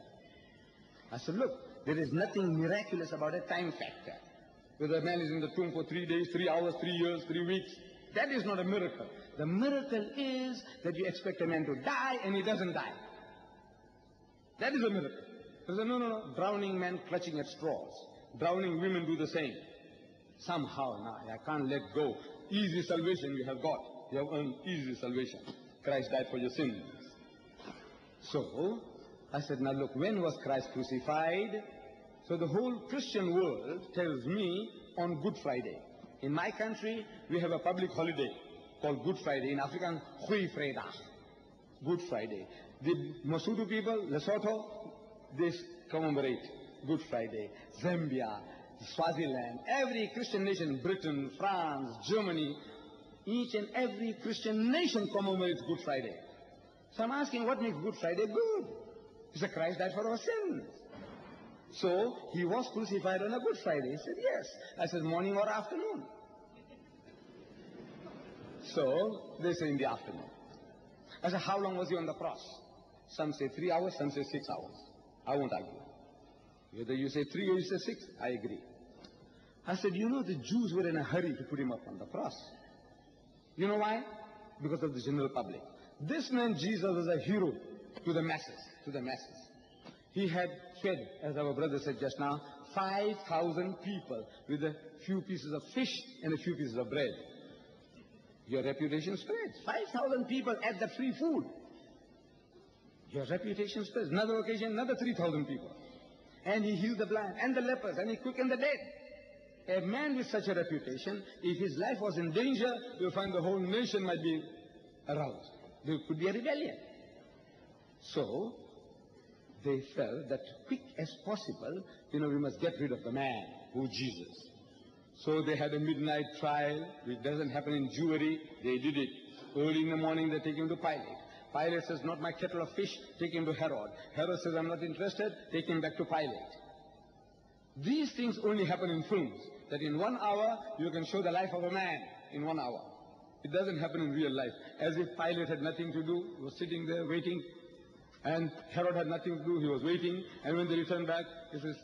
I said, look, there is nothing miraculous about a time factor. Whether a man is in the tomb for 3 days, 3 hours, 3 years, 3 weeks, that is not a miracle. The miracle is that you expect a man to die and he doesn't die. That is a miracle. They say, no, drowning men clutching at straws. Drowning women do the same. Somehow, now, I can't let go. Easy salvation you have got. You have earned easy salvation. Christ died for your sins. So, I said, now look, when was Christ crucified? So the whole Christian world tells me on Good Friday. In my country, we have a public holiday called Good Friday. In African, Goeie Vrydag. Good Friday. The Masudu people, Lesotho, they commemorate Good Friday. Zambia, Swaziland, every Christian nation, Britain, France, Germany, each and every Christian nation commemorates Good Friday. So I'm asking, what makes Good Friday good? He said, Christ died for our sins. So, he was crucified on a Good Friday. He said, yes. I said, morning or afternoon? So, they say in the afternoon. I said, how long was he on the cross? Some say 3 hours, some say 6 hours. I won't argue. Whether you say 3 or you say 6, I agree. I said, the Jews were in a hurry to put him up on the cross. You know why? Because of the general public. This man, Jesus, was a hero to the masses. He had fed, as our brother said just now, 5,000 people with a few pieces of fish and a few pieces of bread. Your reputation spreads. 5,000 people at the free food. Your reputation spreads. Another occasion, another 3,000 people. And he healed the blind and the lepers and he quickened the dead. A man with such a reputation, if his life was in danger, you'll find the whole nation might be aroused. There could be a rebellion. So, they felt that quick as possible, we must get rid of the man, who Jesus. So they had a midnight trial, which doesn't happen in Jewry. They did it. Early in the morning, they take him to Pilate. Pilate says, not my kettle of fish, take him to Herod. Herod says, I'm not interested, take him back to Pilate. These things only happen in films, that in 1 hour, you can show the life of a man in 1 hour. It doesn't happen in real life. As if Pilate had nothing to do, he was sitting there waiting, and Herod had nothing to do, he was waiting, and when they returned back, he says,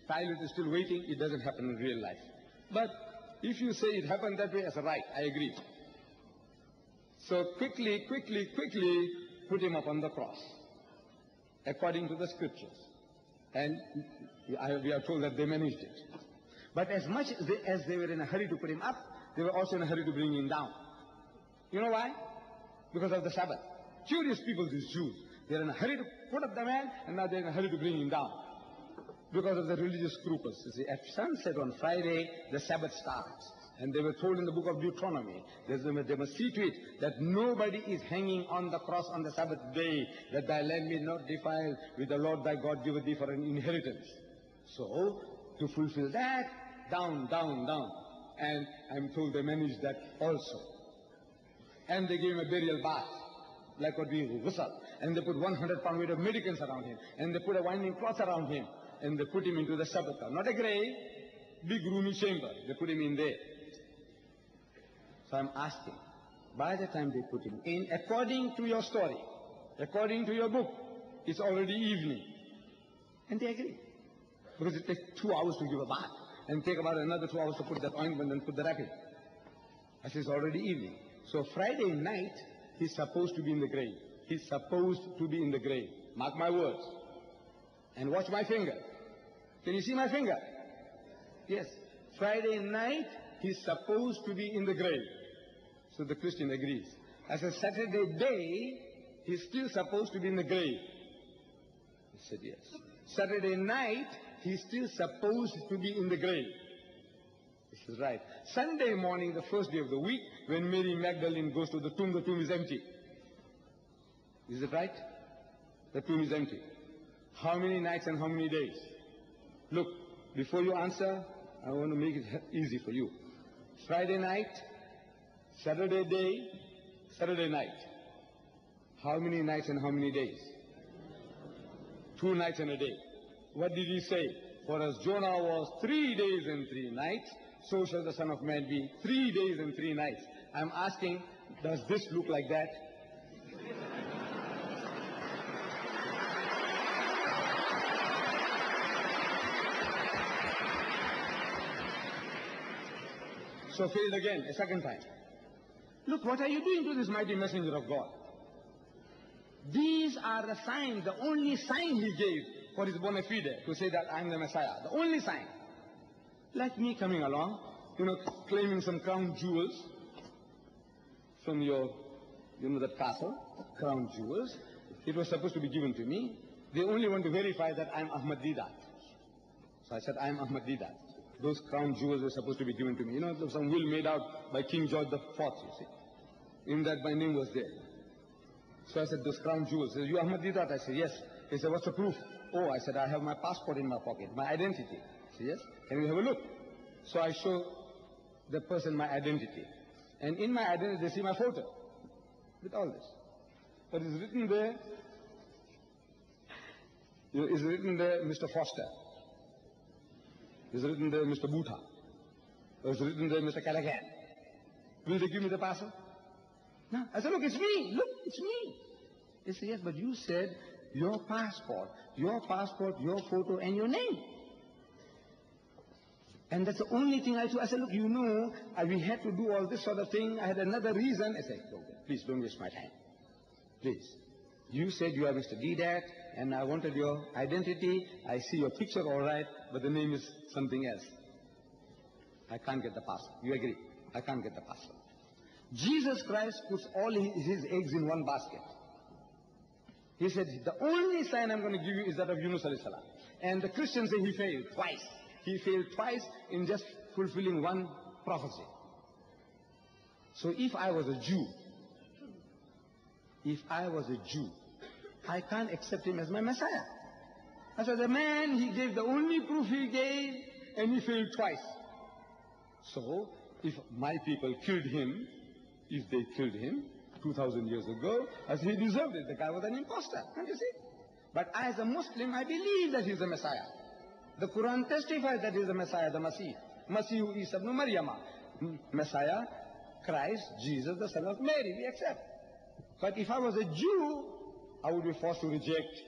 Pilate is still waiting. It doesn't happen in real life. But if you say it happened that way, I say, right, I agree. So quickly, put him up on the cross, according to the scriptures. And we are told that they managed it. But as much as they were in a hurry to put him up, they were also in a hurry to bring him down. You know why? Because of the Sabbath. Curious people, these Jews. They're in a hurry to put up the man, and now they're in a hurry to bring him down. Because of the religious scruples. You see, at sunset on Friday, the Sabbath starts. And they were told in the book of Deuteronomy, they must see to it that nobody is hanging on the cross on the Sabbath day, that thy land be not defiled, with the Lord thy God giveth thee for an inheritance. So, to fulfill that, down, down, down. And I'm told they managed that also. And they gave him a burial bath, like what we ghusl. And they put 100-pound weight of medicines around him. And they put a winding cloth around him. And they put him into the sepulchre. Not a grave, big roomy chamber. They put him in there. So I'm asking, by the time they put him in, according to your story, according to your book, it's already evening. And they agree. Because it takes 2 hours to give a bath. And take about another 2 hours to put that ointment and put the wrapping. I say it's already evening. So Friday night, he's supposed to be in the grave. He's supposed to be in the grave. Mark my words. And watch my finger. Can you see my finger? Yes. Friday night, he's supposed to be in the grave. So the Christian agrees. As a Saturday day, he's still supposed to be in the grave. He said yes. Saturday night, he's still supposed to be in the grave. This is right. Sunday morning, the first day of the week, when Mary Magdalene goes to the tomb is empty. Is it right? The tomb is empty. How many nights and how many days? Look, before you answer, I want to make it easy for you. Friday night, Saturday day, Saturday night. How many nights and how many days? 2 nights and a day. What did he say? For as Jonah was 3 days and 3 nights, so shall the Son of Man be 3 days and 3 nights. I'm asking, does this look like that? So failed again, a second time. Look, what are you doing to this mighty messenger of God? These are the signs, the only sign he gave for his bona fide, to say that I'm the Messiah. The only sign. Like me coming along, claiming some crown jewels from your, that castle, crown jewels. It was supposed to be given to me. They only want to verify that I'm Ahmed DEEDAT. So I said, I'm Ahmed DEEDAT. Those crown jewels were supposed to be given to me. There was some will made out by King George IV, you see. In that my name was there. So I said, those crown jewels. He said, you Ahmed DEEDAT? I said, yes. He said, what's the proof? Oh, I said, I have my passport in my pocket, my identity. He said, yes. Can we have a look? So I show the person my identity. And in my identity, they see my photo with all this. But it's written there, it's written there, Mr. Foster. It's written there, Mr. Bootha. It's written there, Mr. Callaghan. Will they give me the parcel? No. I said, look, it's me. Look, it's me. He said, yes, but you said your passport, your photo, and your name. And that's the only thing I told. I said, look, we had to do all this sort of thing. I had another reason. I said, please don't waste my time. Please. You said you are Mr. DEEDAT, and I wanted your identity. I see your picture all right, but the name is something else. I can't get the parcel. You agree? I can't get the parcel. Jesus Christ puts all his eggs in one basket. He said, the only sign I'm going to give you is that of Yunus alayhi salam. And the Christians say he failed twice. He failed twice in just fulfilling one prophecy. So if I was a Jew, I can't accept him as my Messiah. I said, the man, he gave the only proof he gave, and he failed twice. So, if my people killed him, if they killed him 2,000 years ago, I said, he deserved it. The guy was an imposter, can't you see? But as a Muslim, I believe that he's the Messiah. The Quran testifies that he's the Messiah, the Masih. Masihu Isa ibn Maryama. Messiah, Christ, Jesus, the son of Mary, we accept. But if I was a Jew, I would be forced to reject.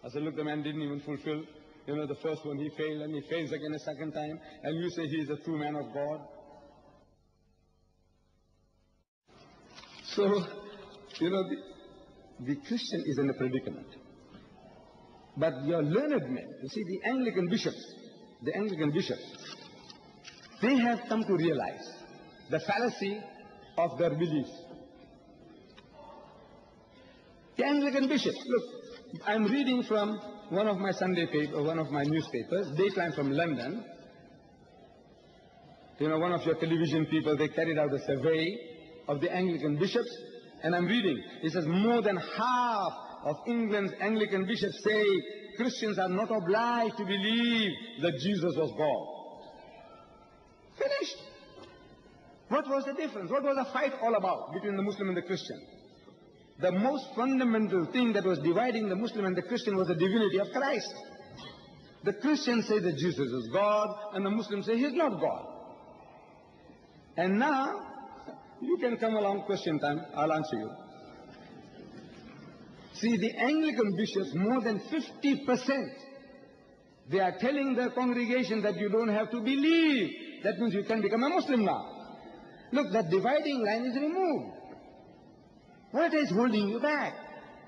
I said, look, the man didn't even fulfill, the first one he failed, and he fails again a second time, and you say he is a true man of God. So, the Christian is in a predicament. But your learned men, you see, the Anglican bishops, They have come to realize the fallacy of their beliefs. The Anglican bishops, look, I'm reading from one of my one of my newspapers, Dateline from London. You know, one of your television people, they carried out a survey of the Anglican bishops, and I'm reading. It says more than half of England's Anglican bishops say Christians are not obliged to believe that Jesus was God. Finished. What was the difference? What was the fight all about between the Muslim and the Christian? The most fundamental thing that was dividing the Muslim and the Christian was the divinity of Christ. The Christians say that Jesus is God, and the Muslims say he's not God. And now, you can come along question time, I'll answer you. See, the Anglican bishops, more than 50%, they are telling their congregation that you don't have to believe. That means you can become a Muslim now. Look, that dividing line is removed. What is holding you back?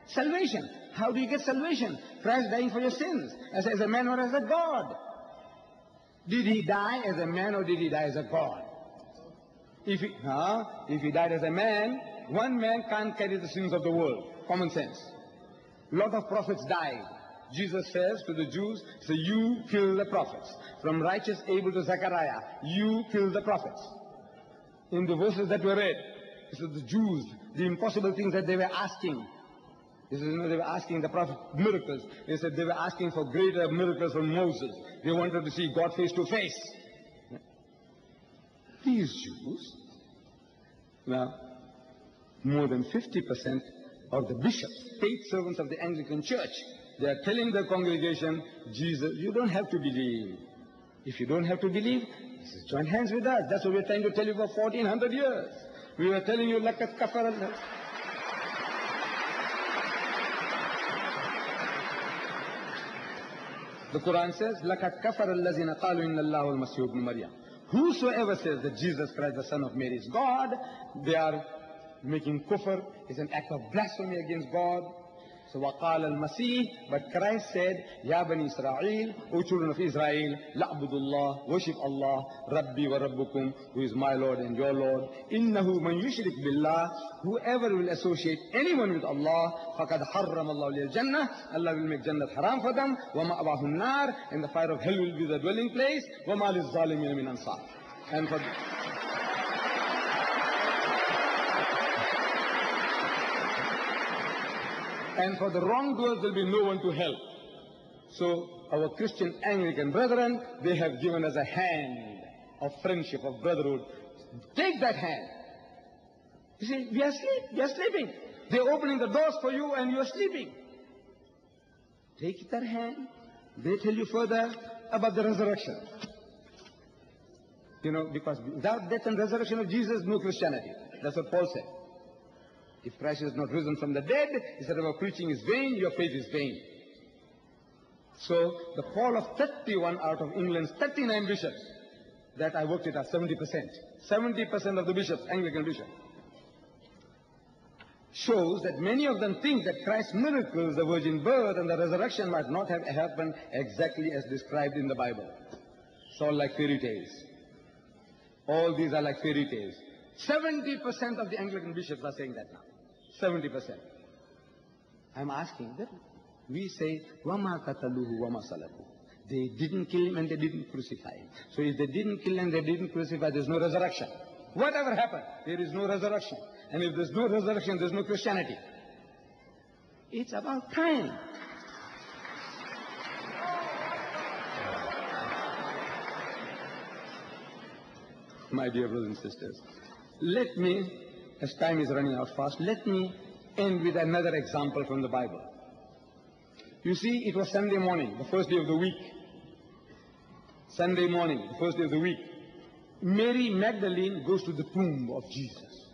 Salvation. How do you get salvation? Christ dying for your sins, as a man or as a God. Did he die as a man or did he die as a God? If he died as a man, one man can't carry the sins of the world. Common sense. A lot of prophets died. Jesus says to the Jews, so you kill the prophets. From righteous Abel to Zechariah, you kill the prophets. In the verses that were read, it said the Jews, the impossible things that they were asking. They were asking the prophet miracles. They said they were asking for greater miracles from Moses. They wanted to see God face to face. These Jews, now, more than 50% of the bishops, paid servants of the Anglican Church, they are telling their congregation, Jesus, you don't have to believe. If you don't have to believe, join hands with us. That's what we're trying to tell you for 1400 years. We were telling you, lakat kafar. The Quran says, lakat kafar allazina qalu inna Allahu al-Masih ibn Maryam. Whosoever says that Jesus Christ, the Son of Mary, is God, they are making kufr. It's an act of blasphemy against God. So وَقَالَ الْمَسِيحِ, but Christ said, Ya Bani Israel, O children of Israel, لَعْبُدُ اللَّهِ, worship Allah, Rabbi wa Rabbukum, who is my Lord and your Lord. إِنَّهُ مَنْ يُشْرِكْ بِاللَّهِ, whoever will associate anyone with Allah, فَقَدْ حَرَّمَ اللَّهُ لِلْجَنَّةِ, Allah will make Jannat haram for them, وَمَأْوَاهُ النَّارِ, and the fire of hell will be the dwelling place, وَمَا لِلظَّالِمِينَ مِنْ أَنصَارٍ. And for the wrongdoers, there will be no one to help. So our Christian Anglican brethren, they have given us a hand of friendship, of brotherhood. Take that hand. You see, we are sleeping. They are opening the doors for you and you are sleeping. Take that hand. They tell you further about the resurrection. You know, because without death and resurrection of Jesus, no Christianity. That's what Paul said. If Christ is not risen from the dead, instead of our preaching is vain, your faith is vain. So the poll of 31 out of England's 39 bishops, that I worked it out, 70%. 70% of the bishops, Anglican bishops, shows that many of them think that Christ's miracles, the virgin birth and the resurrection, might not have happened exactly as described in the Bible. It's all like fairy tales. All these are like fairy tales. 70% of the Anglican bishops are saying that now. 70%. I'm asking them. We say, وَمَا قَتَلُوهُ وَمَا صَلَبُوهُ. They didn't kill him and they didn't crucify him. So if they didn't kill him and they didn't crucify, there's no resurrection. Whatever happened, there is no resurrection. And if there's no resurrection, there's no Christianity. It's about time. My dear brothers and sisters, let me, as time is running out fast, let me end with another example from the Bible. You see, it was Sunday morning, the first day of the week. Sunday morning, the first day of the week. Mary Magdalene goes to the tomb of Jesus.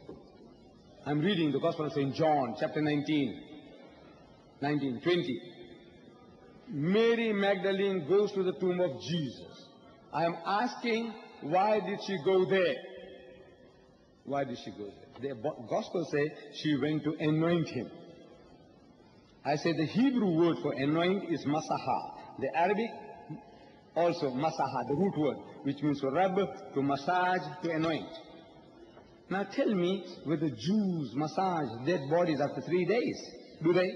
I'm reading the Gospel of St. John, chapter 19, 20. Mary Magdalene goes to the tomb of Jesus. I am asking, why did she go there? Why did she go there? The Gospel says she went to anoint him. I say the Hebrew word for anoint is masaha. The Arabic Also, masaha, the root word, which means to rub, to massage, to anoint. Now tell me, whether Jews massage dead bodies after 3 days? Do they?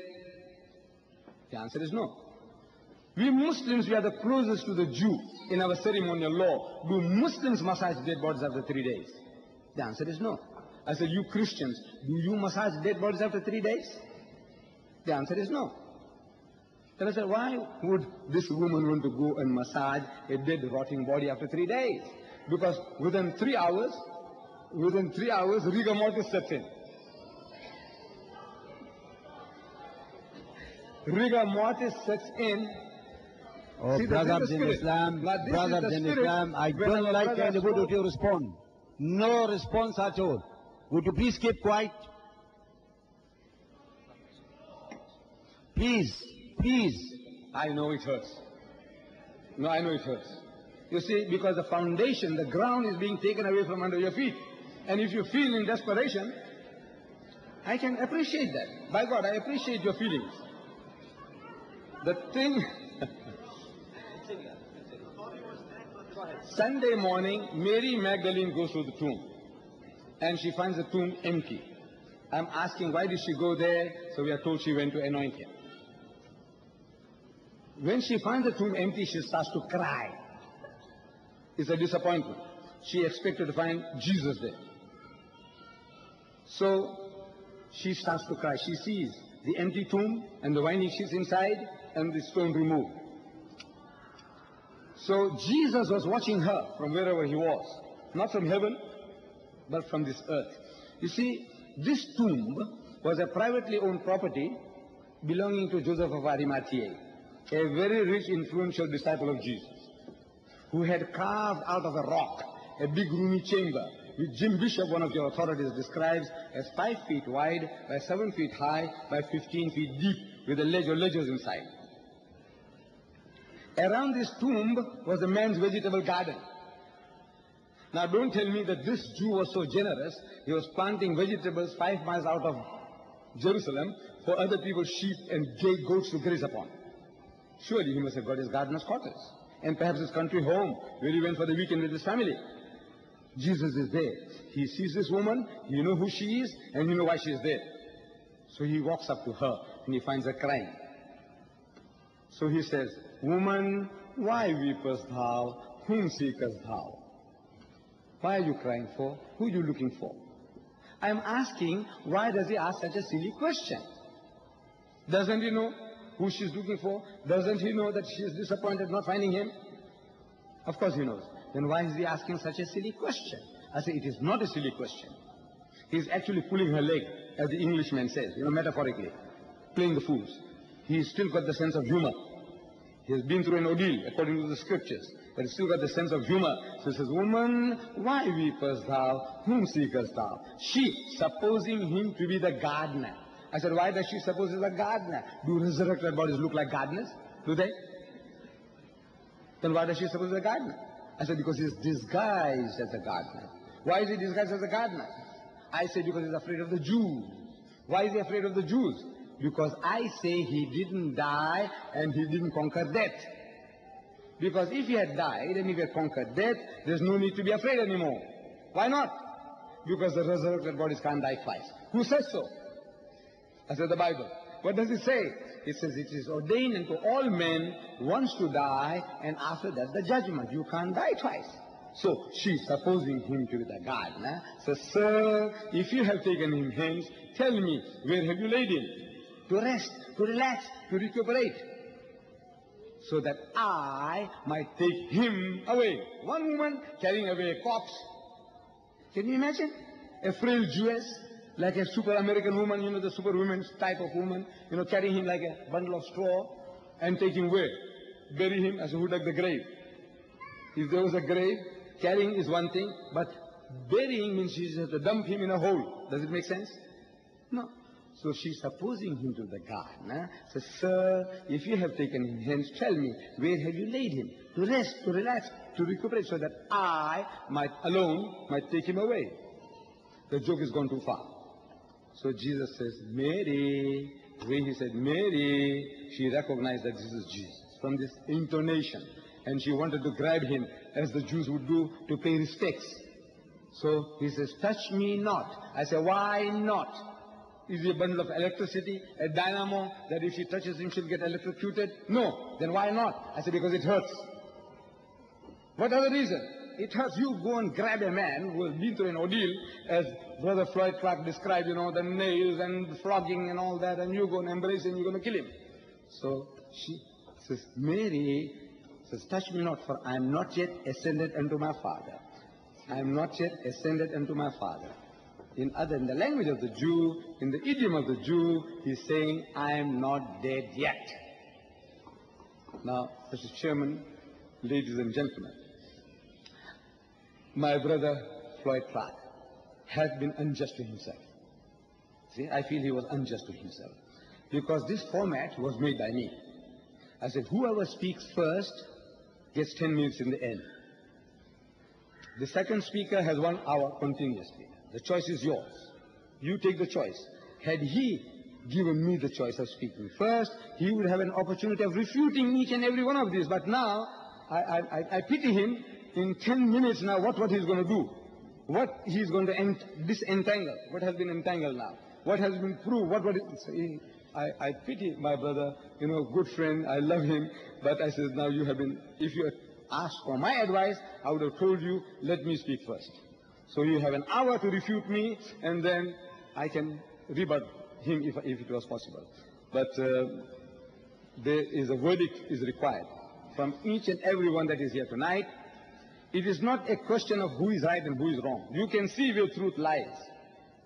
The answer is no. We Muslims, we are the closest to the Jew in our ceremonial law. Do Muslims massage dead bodies after 3 days? The answer is no. I said, you Christians, do you massage dead bodies after 3 days? The answer is no. Then I said, why would this woman want to go and massage a dead, rotting body after 3 days? Because within 3 hours, rigor mortis sets in. Rigor mortis sets in. Oh, See, brothers in Islam, I don't like anybody to respond. No response at all. Would you please keep quiet? Please. I know it hurts. No, I know it hurts. You see, because the foundation, the ground is being taken away from under your feet. And if you feel in desperation, I can appreciate that. By God, I appreciate your feelings. The thing... Sunday morning, Mary Magdalene goes to the tomb. And she finds the tomb empty. I'm asking, why did she go there? So we are told she went to anoint him. When she finds the tomb empty, she starts to cry. It's a disappointment. She expected to find Jesus there. So she starts to cry. She sees the empty tomb and the winding sheets inside and the stone removed. So Jesus was watching her from wherever he was. Not from heaven, but from this earth. You see, this tomb was a privately owned property belonging to Joseph of Arimathea, a very rich, influential disciple of Jesus, who had carved out of a rock a big roomy chamber, which Jim Bishop, one of your authorities, describes as 5 feet wide by 7 feet high by 15 feet deep, with a ledge or ledges inside. Around this tomb was a man's vegetable garden. Now don't tell me that this Jew was so generous, he was planting vegetables 5 miles out of Jerusalem for other people's sheep and goats to graze upon. Surely he must have got his gardener's quarters, and perhaps his country home, where he went for the weekend with his family. Jesus is there. He sees this woman, he knows who she is, and he knows why she is there. So he walks up to her, and he finds her crying. So he says, "Woman, why weepest thou? Whom seekest thou?" Why are you crying for? Who are you looking for? I am asking, why does he ask such a silly question? Doesn't he know who she's looking for? Doesn't he know that she is disappointed not finding him? Of course he knows. Then why is he asking such a silly question? I say, it is not a silly question. He is actually pulling her leg, as the Englishman says, metaphorically, playing the fools. He's still got the sense of humor. He has been through an ordeal, according to the scriptures, but he's still got the sense of humor. So he says, "Woman, why weepest thou? Whom seekest thou?" She, supposing him to be the gardener. I said, why does she suppose he's a gardener? Do resurrected bodies look like gardeners? Do they? Then why does she suppose he's a gardener? I said, because he's disguised as a gardener. Why is he disguised as a gardener? I said, because he's afraid of the Jews. Why is he afraid of the Jews? Because I say he didn't die and he didn't conquer death. Because if he had died and if he had conquered death, there's no need to be afraid anymore. Why not? Because the resurrected bodies can't die twice. Who says so? I said, the Bible. What does it say? It says it is ordained unto all men once to die, and after that the judgment. You can't die twice. So she, supposing him to be the gardener, says, "Sir, if you have taken him hence, tell me, where have you laid him? To rest, to relax, to recuperate, so that I might take him away." One woman carrying away a corpse. Can you imagine? A frail Jewess, like a super American woman, the superwoman's type of woman, carrying him like a bundle of straw and take him where? Bury him as who dug the grave. If there was a grave, carrying is one thing, but burying means she has to dump him in a hole. Does it make sense? No. So she's supposing him to the gardener, says, "Sir, if you have taken him hence, tell me, where have you laid him? To rest, to relax, to recuperate, so that I might take him away." The joke has gone too far. So Jesus says, "Mary." When he said, "Mary," she recognized that this is Jesus from this intonation. and she wanted to grab him, as the Jews would do, to pay respects. So he says, touch me not. I say, why not? Is he a bundle of electricity, a dynamo, that if she touches him, she'll get electrocuted? No. Then why not? I say, because it hurts. What other reason? It hurts. You go and grab a man who has been through an ordeal, as Brother Floyd Clark described, the nails and the flogging and all that, and you go and embrace him, you're going to kill him. So she says, Mary says, touch me not, for I am not yet ascended unto my Father. I am not yet ascended unto my Father. In the language of the Jew, in the idiom of the Jew, he's saying, I am not dead yet. Now, Mr. Chairman, ladies and gentlemen, my brother Floyd Clark has been unjust to himself. See, I feel he was unjust to himself, because this format was made by me. I said, whoever speaks first gets 10 minutes in the end. The second speaker has 1 hour continuously. The choice is yours. You take the choice. Had he given me the choice of speaking first, he would have an opportunity of refuting each and every one of these. But now, I pity him. In 10 minutes now, what he's going to do? What he's going to disentangle? What has been entangled now? What has been proved? I pity my brother, good friend, I love him. But I said, now you have been, if you had asked for my advice, I would have told you, let me speak first. So you have an hour to refute me, and then I can rebut him if it was possible. But there is a verdict is required from each and every one that is here tonight. It is not a question of who is right and who is wrong. You can see where truth lies.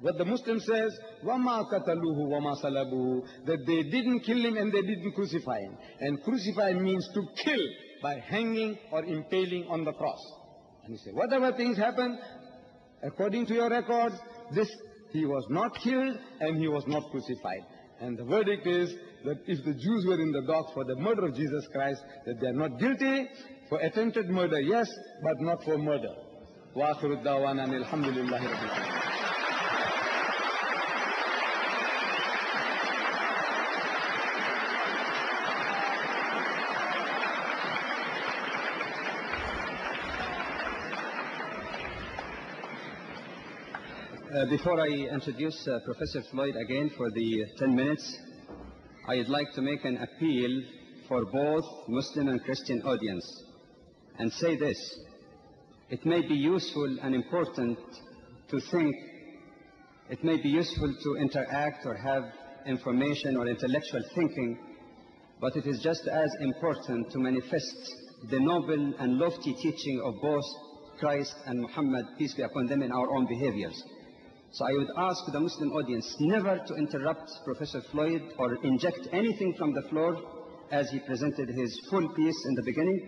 What the Muslim says, وَمَا قَتَلُوهُ وَمَا صَلَبُوهُ, that they didn't kill him and they didn't crucify him. And crucify means to kill by hanging or impaling on the cross. And he said, whatever things happen, according to your records, he was not killed and he was not crucified. And the verdict is that if the Jews were in the dock for the murder of Jesus Christ, that they are not guilty. For attempted murder, yes, but not for murder. وَآخِرُ الدَّعْوَانَا أَنِ الْحَمْدُ لِلَّهِ رَبِّ العالمين. Before I introduce Professor Floyd again for the 10 minutes, I'd like to make an appeal for both Muslim and Christian audience and say this. It may be useful and important to think, it may be useful to interact or have information or intellectual thinking, but it is just as important to manifest the noble and lofty teaching of both Christ and Muhammad, peace be upon them, in our own behaviors. So I would ask the Muslim audience never to interrupt Professor Floyd or inject anything from the floor as he presented his full piece in the beginning.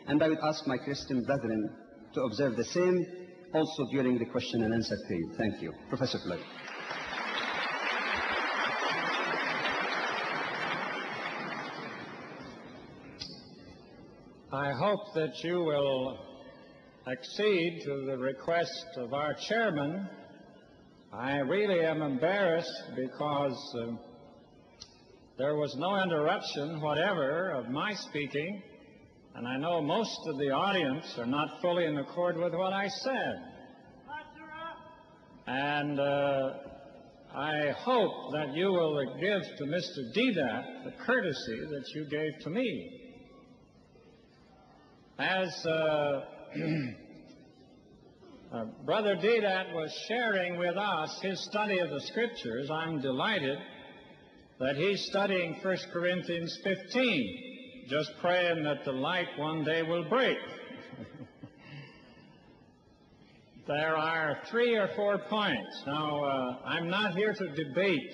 And I would ask my Christian brethren to observe the same also during the question and answer period. Thank you. Professor Floyd. I hope that you will accede to the request of our chairman. I really am embarrassed because there was no interruption whatever of my speaking, and I know most of the audience are not fully in accord with what I said. And I hope that you will give to Mr. DEEDAT the courtesy that you gave to me. As Brother DEEDAT was sharing with us his study of the Scriptures, I'm delighted that he's studying 1 Corinthians 15. Just praying that the light one day will break. There are 3 or 4 points. Now, I'm not here to debate.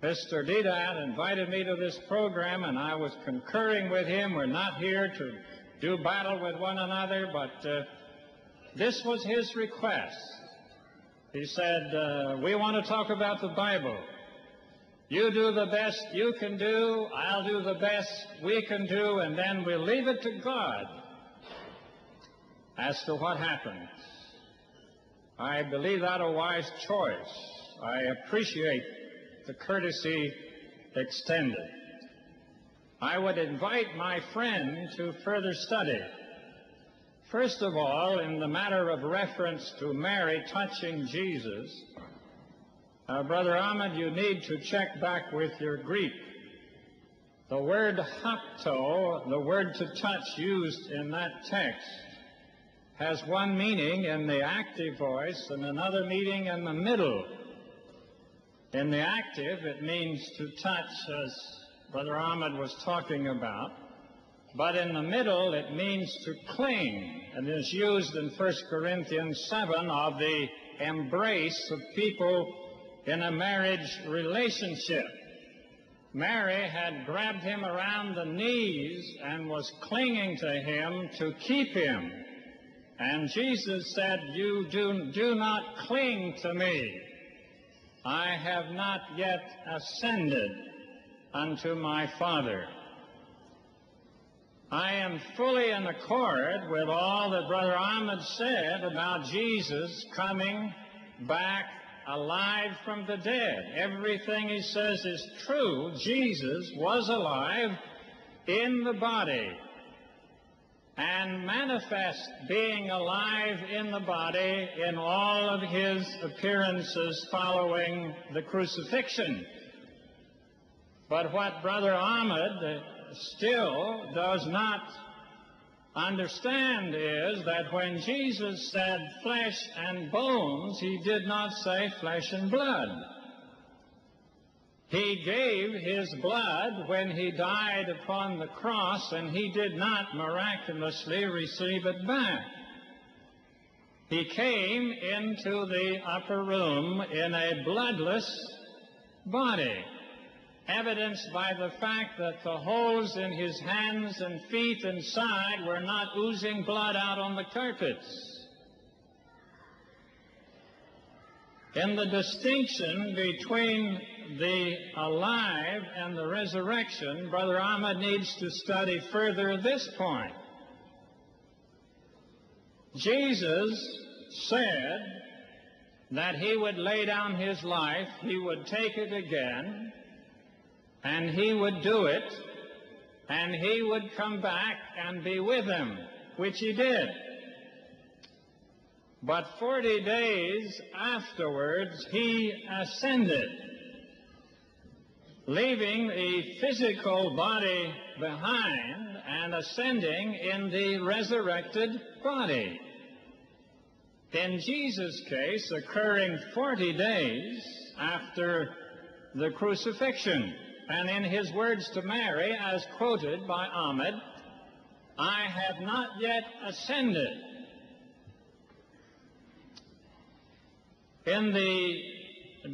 Mr. DEEDAT invited me to this program, and I was concurring with him. We're not here to do battle with one another, but this was his request. He said, we want to talk about the Bible. You do the best you can do, I'll do the best we can do, and then we'll leave it to God as to what happens. I believe that a wise choice. I appreciate the courtesy extended. I would invite my friend to further study. First of all, in the matter of reference to Mary touching Jesus, Brother Ahmed, you need to check back with your Greek. The word hapto, the word to touch used in that text, has one meaning in the active voice and another meaning in the middle. In the active, it means to touch, as Brother Ahmed was talking about. But in the middle, it means to cling, and is used in 1 Corinthians 7 of the embrace of people in a marriage relationship. Mary had grabbed him around the knees and was clinging to him to keep him. And Jesus said, "You do not cling to me. I have not yet ascended unto my Father." I am fully in accord with all that Brother Ahmed said about Jesus coming back alive from the dead. Everything he says is true. Jesus was alive in the body and manifest being alive in the body in all of his appearances following the crucifixion. But what Brother Ahmed still does not understand is that when Jesus said flesh and bones, he did not say flesh and blood. He gave his blood when he died upon the cross, and he did not miraculously receive it back. He came into the upper room in a bloodless body, evidenced by the fact that the holes in his hands and feet and side were not oozing blood out on the carpets. In the distinction between the alive and the resurrection, Brother Ahmed needs to study further this point. Jesus said that he would lay down his life, he would take it again, and he would do it, and he would come back and be with them, which he did. But 40 days afterwards, he ascended, leaving the physical body behind and ascending in the resurrected body. In Jesus' case, occurring 40 days after the crucifixion. And in his words to Mary, as quoted by Ahmed, "I have not yet ascended." In the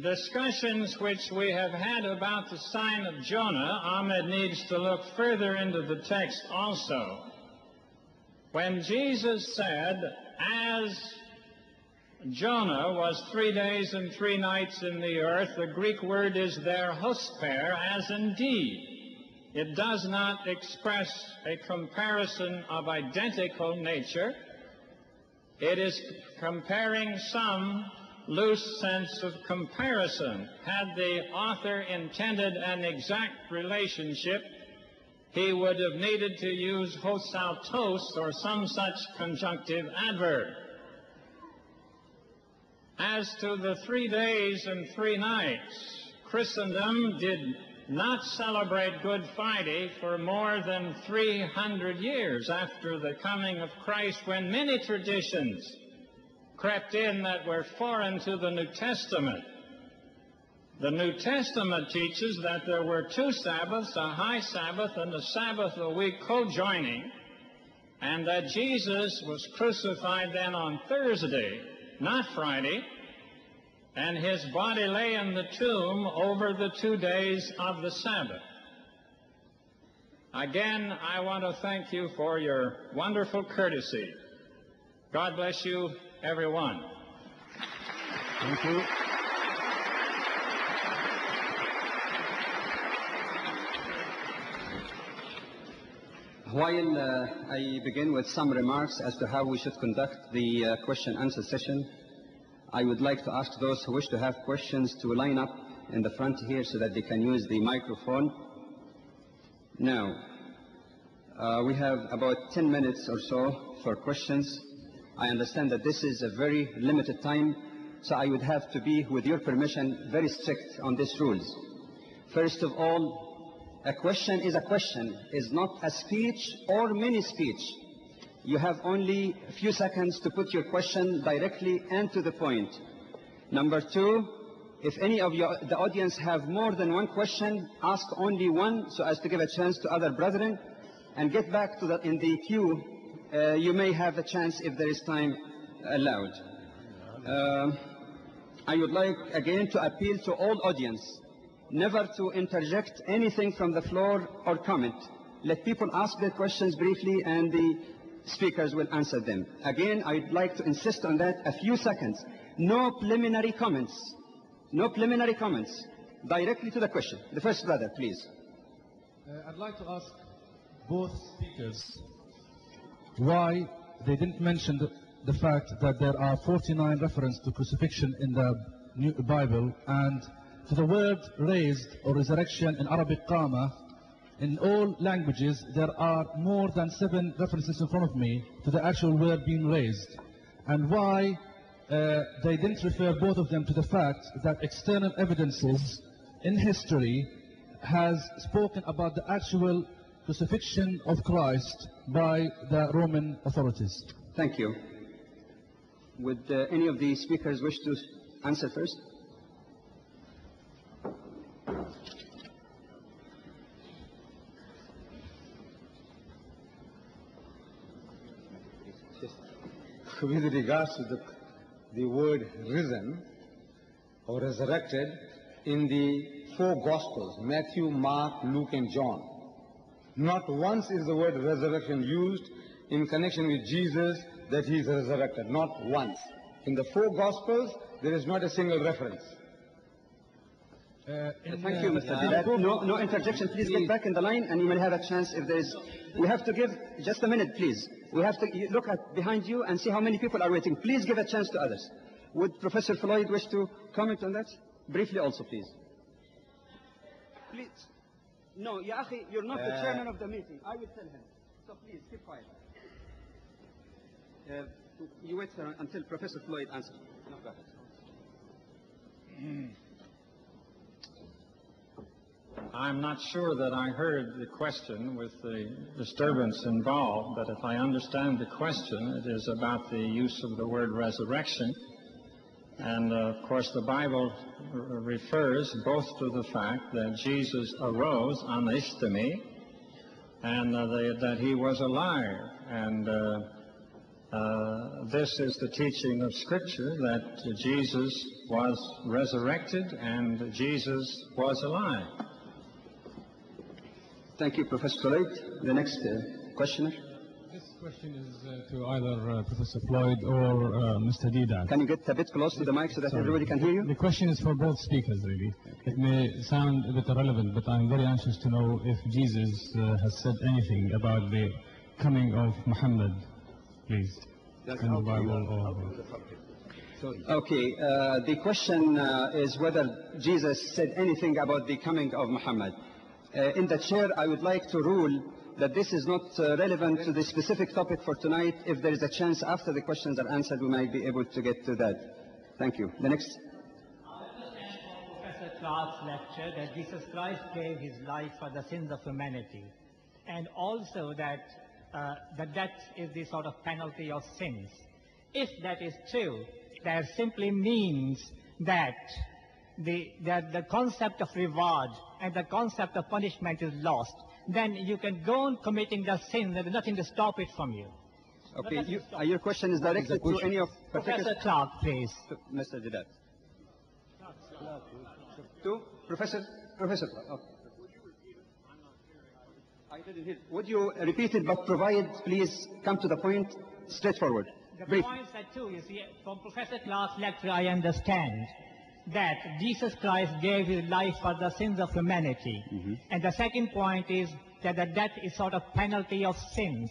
discussions which we have had about the sign of Jonah, Ahmed needs to look further into the text also. When Jesus said, "As Jonah was 3 days and 3 nights in the earth," the Greek word is there hosper, as indeed. It does not express a comparison of identical nature. It is comparing some loose sense of comparison. Had the author intended an exact relationship, he would have needed to use hosautos or some such conjunctive adverb. As to the 3 days and 3 nights, Christendom did not celebrate Good Friday for more than 300 years after the coming of Christ, when many traditions crept in that were foreign to the New Testament. The New Testament teaches that there were 2 Sabbaths, a high Sabbath and a Sabbath a week co-joining, and that Jesus was crucified then on Thursday, not Friday, and his body lay in the tomb over the 2 days of the Sabbath. Again, I want to thank you for your wonderful courtesy. God bless you, everyone. Thank you. While I begin with some remarks as to how we should conduct the question-answer session, I would like to ask those who wish to have questions to line up in the front here so that they can use the microphone. Now, we have about 10 minutes or so for questions. I understand that this is a very limited time, so I would have to be, with your permission, very strict on these rules. First of all, a question, is not a speech or mini-speech. You have only a few seconds to put your question directly and to the point. Number two, if any of the audience have more than one question, ask only one so as to give a chance to other brethren, and get back to in the queue. You may have a chance if there is time allowed. I would like again to appeal to all audience never to interject anything from the floor or comment. Let people ask their questions briefly and the speakers will answer them. Again, I'd like to insist on that, a few seconds. No preliminary comments. No preliminary comments. Directly to the question. The first brother, please. I'd like to ask both speakers why they didn't mention the fact that there are 49 references to crucifixion in the Bible, and to the word raised or resurrection in Arabic qama. In all languages, there are more than 7 references in front of me to the actual word being raised. And why they didn't refer both of them to the fact that external evidences in history has spoken about the actual crucifixion of Christ by the Roman authorities. Thank you. Would any of the speakers wish to answer first? With regards to the word risen or resurrected in the 4 Gospels, Matthew, Mark, Luke and John, not once is the word resurrection used in connection with Jesus that he is resurrected. Not once. In the 4 Gospels, there is not a single reference. Thank you, Mr. DEEDAT. No interjection. Please get back in the line and you will have a chance if there is. We have to give, just a minute please. We have to look at behind you and see how many people are waiting. Please give a chance to others. Would Professor FLOYD wish to comment on that? Briefly also, please. Please. No, Ya Akhi, you're not the chairman of the meeting. I will tell him. So please, keep quiet. You wait until Professor FLOYD answers. No, go ahead. I'm not sure that I heard the question with the disturbance involved, but if I understand the question, it is about the use of the word resurrection. And of course the Bible refers both to the fact that Jesus arose on Ishtami and that he was alive. And this is the teaching of Scripture, that Jesus was resurrected and Jesus was alive. Thank you, Professor FLOYD. The next questioner. This question is to either Professor FLOYD or Mr. DEEDAT. Can you get a bit close to the mic so that everybody can hear you? The question is for both speakers, really. It may sound a bit irrelevant, but I'm very anxious to know if Jesus has said anything about the coming of Muhammad, please, in the Bible or... Okay, the question is whether Jesus said anything about the coming of Muhammad. In the chair, I would like to rule that this is not relevant to the specific topic for tonight. If there is a chance after the questions are answered, we might be able to get to that. Thank you. The next. I understand from Professor Clark's lecture that Jesus Christ gave his life for the sins of humanity, and also that death is the sort of penalty of sins. If that is true, that simply means that the concept of reward and the concept of punishment is lost. Then you can go on committing the sin. There is nothing to stop it from you. Okay, your question is directed to any of Professor Clark, please. Mr. DEEDAT. To Professor Clark. Okay. I didn't hear. Would you repeat it, but provide, please, come to the point, straightforward. The points are two. You see, from Professor Clark's lecture, I understand that Jesus Christ gave his life for the sins of humanity. And the second point is that the death is sort of penalty of sins.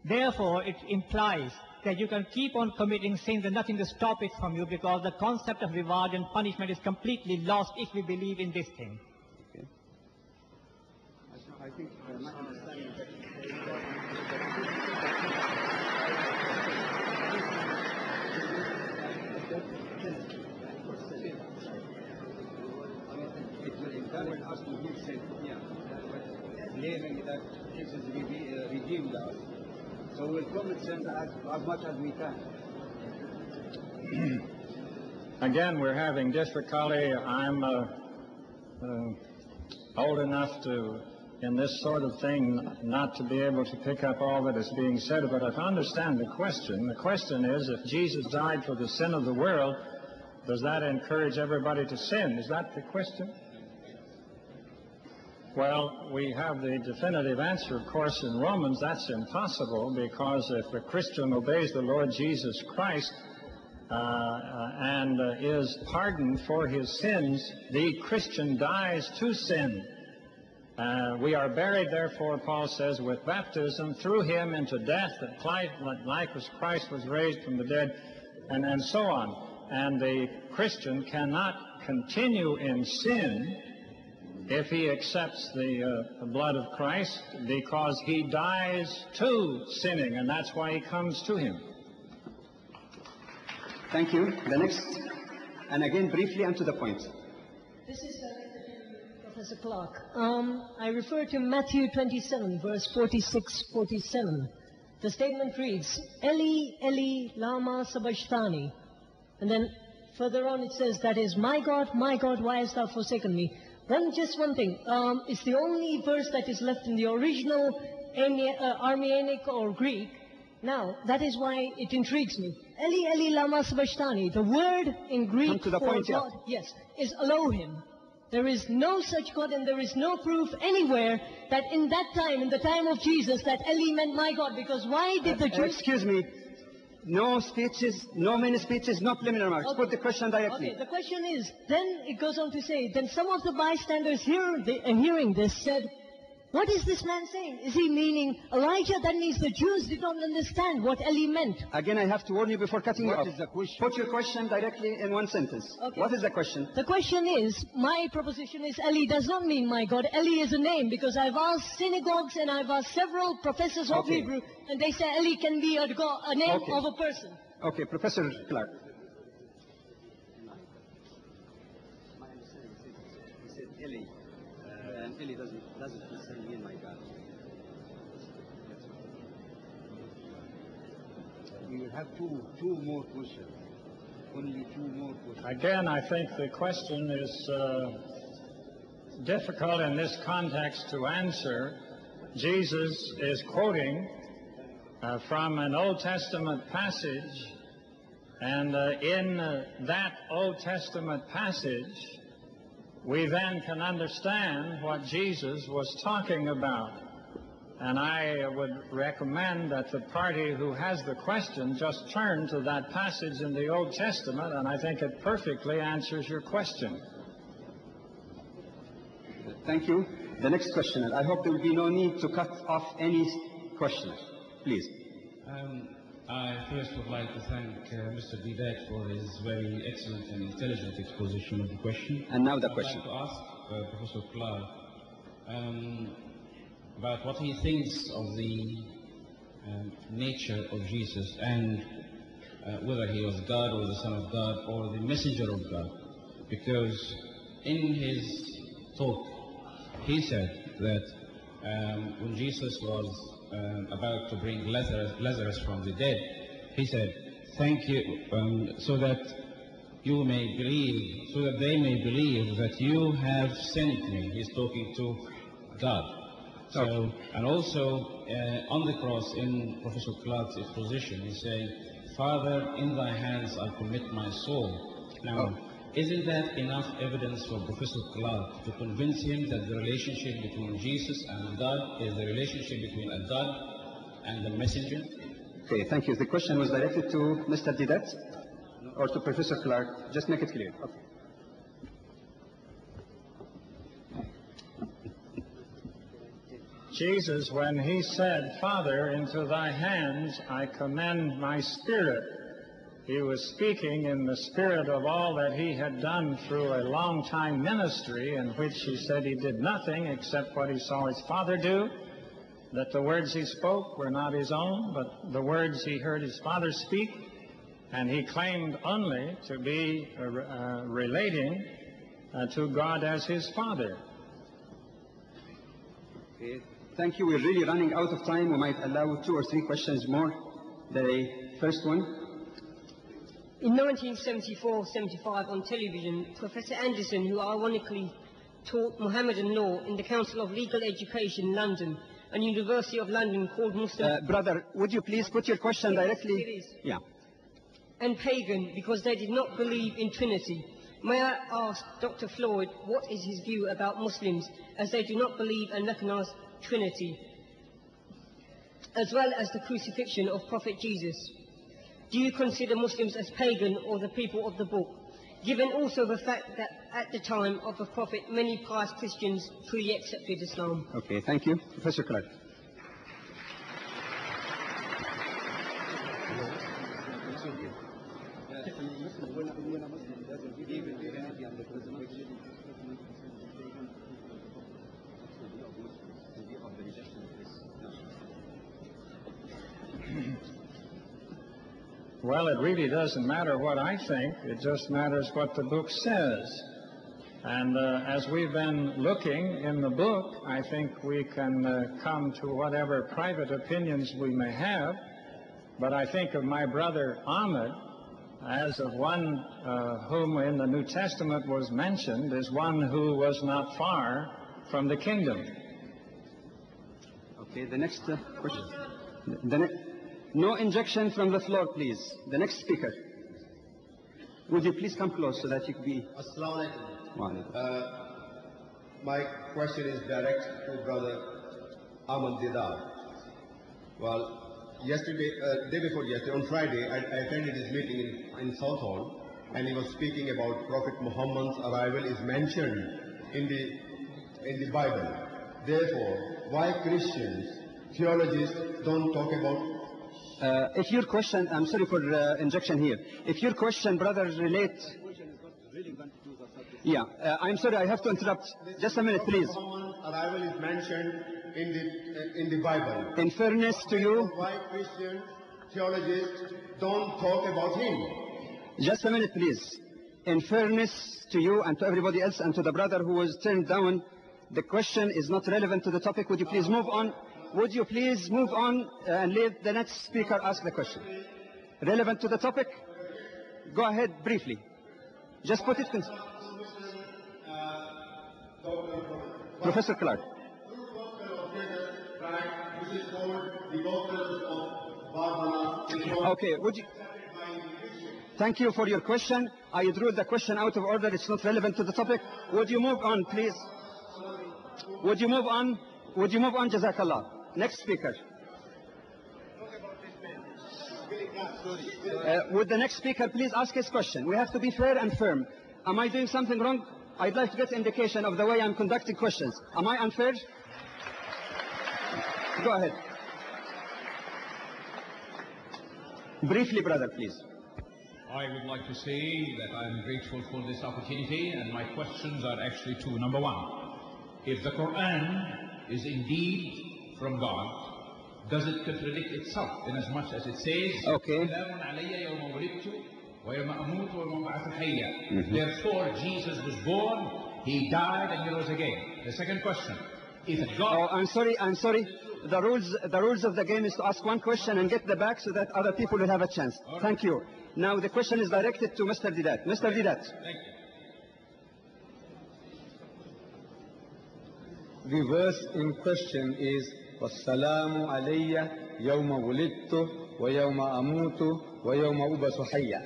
Therefore, it implies that you can keep on committing sins and nothing to stop it from you, because the concept of reward and punishment is completely lost if we believe in this thing. Okay. I think us. So we'll commit sins as much as we can. Again, we're having difficulty. I'm old enough to, in this sort of thing, not to be able to pick up all that is being said, but if I understand the question is, if Jesus died for the sin of the world, does that encourage everybody to sin? Is that the question? Well, we have the definitive answer, of course, in Romans. That's impossible, because if a Christian obeys the Lord Jesus Christ and is pardoned for his sins, the Christian dies to sin. We are buried, therefore, Paul says, with baptism through him into death, that like as Christ was raised from the dead, and so on. And the Christian cannot continue in sin if he accepts the blood of Christ, because he dies to sinning, and that's why he comes to him. Thank you. The next, and again briefly and to the point. This is Professor Clark. I refer to Matthew 27, verse 46-47. The statement reads, Eli, Eli, lama sabachthani. And then further on it says, that is, my God, why hast thou forsaken me? Just one thing. It's the only verse that is left in the original Aramaic or Greek. Now, that is why it intrigues me. Eli, Eli, lama sabachthani. The word in Greek for point, God, yes, is Elohim. There is no such God, and there is no proof anywhere that in that time, in the time of Jesus, that Eli meant my God. Because why did the Jews... Excuse me. No speeches, no many speeches, no preliminary remarks. Okay. Put the question directly. Okay, the question is, then it goes on to say, then some of the bystanders hearing this said, what is this man saying? Is he meaning Elijah? That means the Jews did not understand what Eli meant. Again, I have to warn you before cutting you off. What is the question? Put your question directly in one sentence. Okay. What is the question? The question is, my proposition is Eli does not mean my God. Eli is a name, because I've asked synagogues and I've asked several professors of Hebrew, and they say Eli can be a name of a person. Okay, Professor Clark. My understanding is he said Eli, and Eli doesn't necessarily mean my God. We will have two more questions. Only two more questions. Again, I think the question is difficult in this context to answer. Jesus is quoting from an Old Testament passage, and in that Old Testament passage, we then can understand what Jesus was talking about. And I would recommend that the party who has the question just turn to that passage in the Old Testament, and I think it perfectly answers your question. Thank you. The next questioner. I hope there will be no need to cut off any questioners. Please. I first would like to thank Mr. DEEDAT for his very excellent and intelligent exposition of the question. And now the question. I'd like to ask Professor Clark about what he thinks of the nature of Jesus, and whether he was God or the Son of God or the messenger of God. Because in his talk, he said that when Jesus was about to bring Lazarus from the dead, he said, thank you, so that you may believe, so that they may believe that you have sent me. He's talking to God. So, and also on the cross, in Professor Clark's exposition, he's saying, Father, in thy hands I commit my soul. Now, isn't that enough evidence for Professor Clark to convince him that the relationship between Jesus and God is the relationship between a God and the messenger? Okay, thank you. The question was directed to Mr. DEEDAT or to Professor Clark. Just make it clear. Okay. Jesus, when he said, Father, into thy hands I commend my spirit, he was speaking in the spirit of all that he had done through a long time ministry, in which he said he did nothing except what he saw his Father do, that the words he spoke were not his own, but the words he heard his Father speak, and he claimed only to be relating to God as his Father. Okay. Thank you. We're really running out of time. We might allow 2 or 3 questions more. The first one. In 1974-75 on television, Professor Anderson, who ironically taught Mohammedan law in the Council of Legal Education, London, and University of London, called Muslim... brother, would you please put your question directly? Yeah. And pagan, because they did not believe in Trinity. May I ask Dr. Floyd what is his view about Muslims, as they do not believe and recognize Trinity, as well as the crucifixion of Prophet Jesus? Do you consider Muslims as pagan or the people of the book? Given also the fact that at the time of the Prophet, many pious Christians freely accepted Islam. Okay, thank you. Professor Clark. Well, it really doesn't matter what I think. It just matters what the book says. And as we've been looking in the book, I think we can come to whatever private opinions we may have. But I think of my brother Ahmed as of one whom in the New Testament was mentioned as one who was not far from the kingdom. Okay, the next question. No injection from the floor, please. The next speaker. Would you please come close so that you can be... Assalamu alaikum. My question is direct to Brother Ahmed DEEDAT. Well, day before yesterday, on Friday, I attended his meeting in Southall, and he was speaking about Prophet Muhammad's arrival is mentioned in the Bible. Therefore, why Christians, theologians don't talk about... if your question, I'm sorry for injection here. If your question, brother, relate... Yeah, I'm sorry, I have to interrupt. Just a minute, please. Muhammad's arrival is mentioned in the Bible. In fairness to you... Why Christian theologians don't talk about him? Just a minute, please. In fairness to you and to everybody else and to the brother who was turned down, the question is not relevant to the topic. Would you please move on? Would you please move on and let the next speaker ask the question? Relevant to the topic? Go ahead briefly. Just put it in. Professor Clark. Okay, would you... Thank you for your question. I drew the question out of order. It's not relevant to the topic. Would you move on, please? Would you move on? Would you move on, Jazakallah? Next speaker. Would the next speaker please ask his question? We have to be fair and firm. Am I doing something wrong? I'd like to get indication of the way I'm conducting questions. Am I unfair? Go ahead. Briefly, brother, please. I would like to say that I am grateful for this opportunity, and my questions are actually two. Number one, if the Quran is indeed from God, does it contradict itself in as much as it says, okay. Therefore, Jesus was born, he died, and he rose again. The second question, if God... Oh, I'm sorry. The rules of the game is to ask one question and get the back so that other people will have a chance. Right. Thank you. Now the question is directed to Mr. DEEDAT. Mr. DEEDAT. Thank you. The verse in question is وَالسَّلَامُ عَلَيَّ يَوْمَ وُلِدْتُ وَيَوْمَ أَمُوتُ وَيَوْمَ أُبْعَثُ حَيًّا,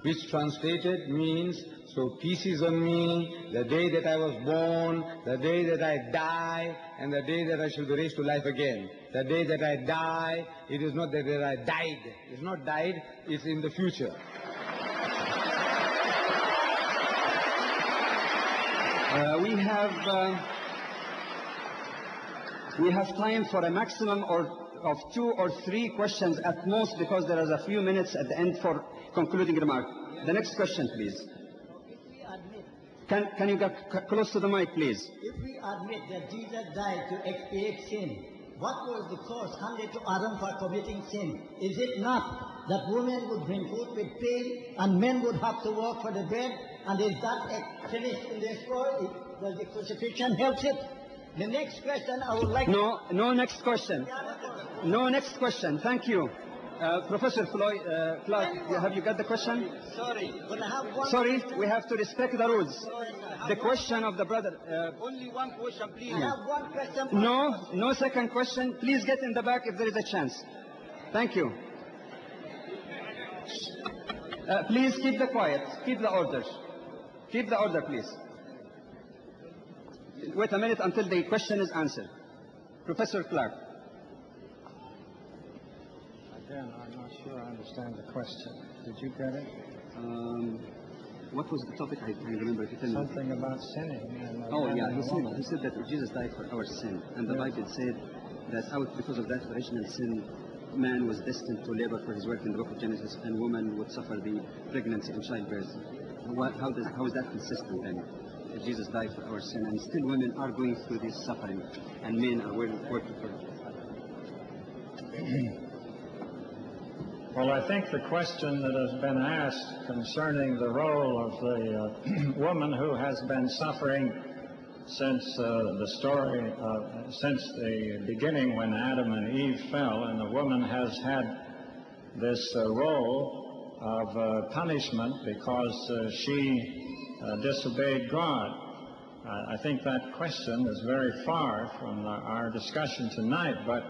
which translated means, so peace is on me, the day that I was born, the day that I die, and the day that I shall be raised to life again. The day that I die, it is not that I died. It's not died, it's in the future. We have time for a maximum of 2 or 3 questions at most, because there is a few minutes at the end for concluding remark. The next question, please. Can you get close to the mic, please? If we admit that Jesus died to expiate sin, what was the cost handed to Adam for committing sin? Is it not that women would bring food with pain and men would have to work for the bread? And is that finished in this world? Does the crucifixion help it? The next question I would like No next question. No next question. Thank you. Professor Floyd, Clark, have you got the question? Sorry, but I have one. Sorry, we have to respect the rules. The question of the brother. Only one question, please. I have one question. No second question. Please get in the back if there is a chance. Thank you. Please keep the quiet. Keep the order. Keep the order, please. Wait a minute until the question is answered. Professor Clark. Again, I'm not sure I understand the question. Did you get it? What was the topic? I remember. If you tell me. Something about sinning. Oh, yeah. He said that Jesus died for our sin. And the Bible said that because of that original sin, man was destined to labor for his work in the book of Genesis, and woman would suffer the pregnancy and childbirth. How is that consistent then? That Jesus died for our sin, and still women are going through this suffering, and men are working for it. Well, I think the question that has been asked concerning the role of the woman who has been suffering since since the beginning when Adam and Eve fell, and the woman has had this role of punishment because she disobeyed God. I think that question is very far from our discussion tonight, but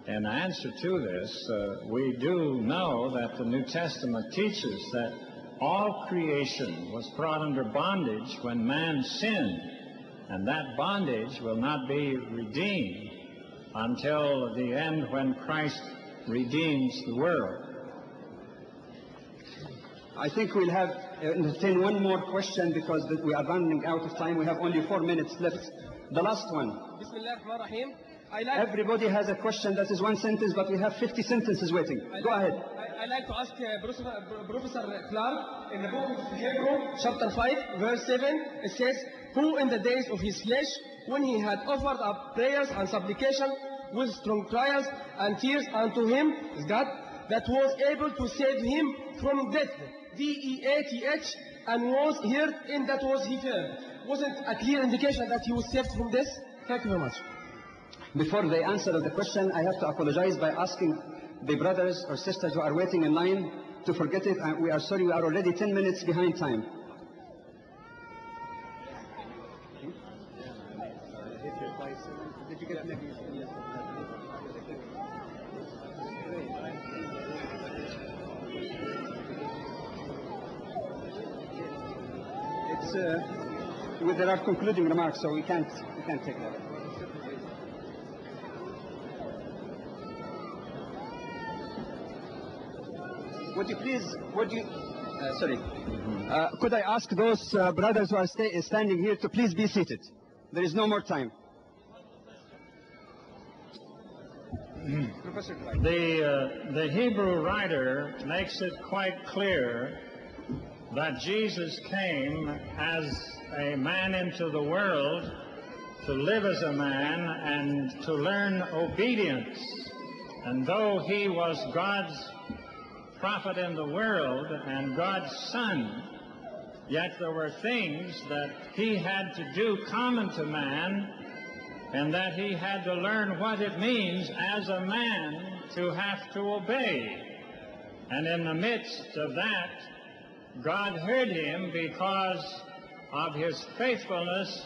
in answer to this, we do know that the New Testament teaches that all creation was brought under bondage when man sinned, and that bondage will not be redeemed until the end when Christ redeems the world. I think we'll have entertain one more question because we are running out of time. We have only 4 minutes left. The last one. Everybody has a question that is one sentence, but we have 50 sentences waiting. Go ahead. I'd like to ask Professor Clark, in the book of Hebrews, chapter 5, verse 7, it says, who in the days of his flesh, when he had offered up prayers and supplication with strong trials and tears unto him, God, that was able to save him from death, D-E-A-T-H, and was heard in that was he feared. Wasn't a clear indication that he was saved from this? Thank you very much. Before the answer of the question, I have to apologize by asking the brothers or sisters who are waiting in line to forget it. We are sorry, we are already 10 minutes behind time. There are concluding remarks, so we can't take that. Could I ask those brothers who are standing here to please be seated? There is no more time. The Hebrew writer makes it quite clear that Jesus came as a man into the world to live as a man and to learn obedience. And though he was God's prophet in the world and God's son, yet there were things that he had to do common to man, and that he had to learn what it means as a man to have to obey. And in the midst of that, God heard him because of his faithfulness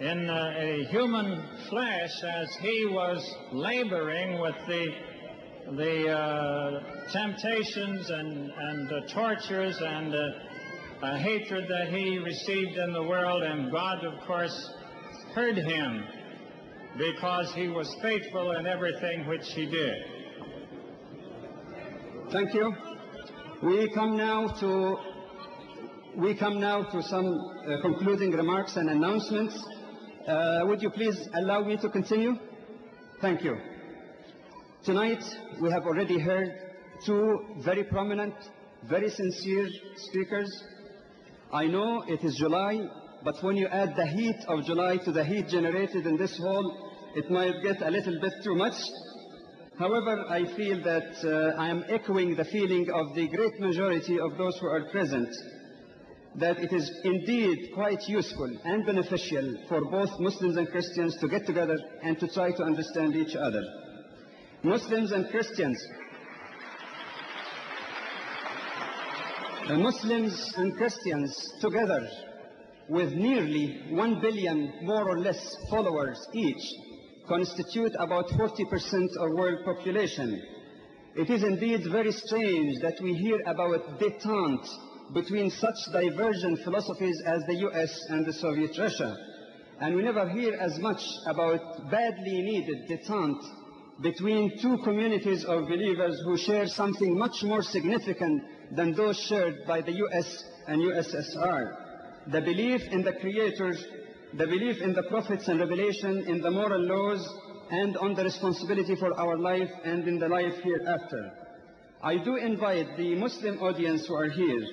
in a human flesh as he was laboring with the temptations and the tortures and hatred that he received in the world. And God, of course, heard him because he was faithful in everything which he did. Thank you. We come now to some concluding remarks and announcements. Would you please allow me to continue? Thank you. Tonight, we have already heard two very prominent, very sincere speakers. I know it is July, but when you add the heat of July to the heat generated in this hall, it might get a little bit too much. However, I feel that I am echoing the feeling of the great majority of those who are present. that it is indeed quite useful and beneficial for both Muslims and Christians to get together and to try to understand each other. Muslims and Christians together with nearly 1 billion more or less followers each constitute about 40% of world population. It is indeed very strange that we hear about détente between such divergent philosophies as the US and the Soviet Russia. And we never hear as much about badly needed détente between two communities of believers who share something much more significant than those shared by the US and USSR. The belief in the Creator, the belief in the prophets and revelation, in the moral laws, and on the responsibility for our life and in the life hereafter. I do invite the Muslim audience who are here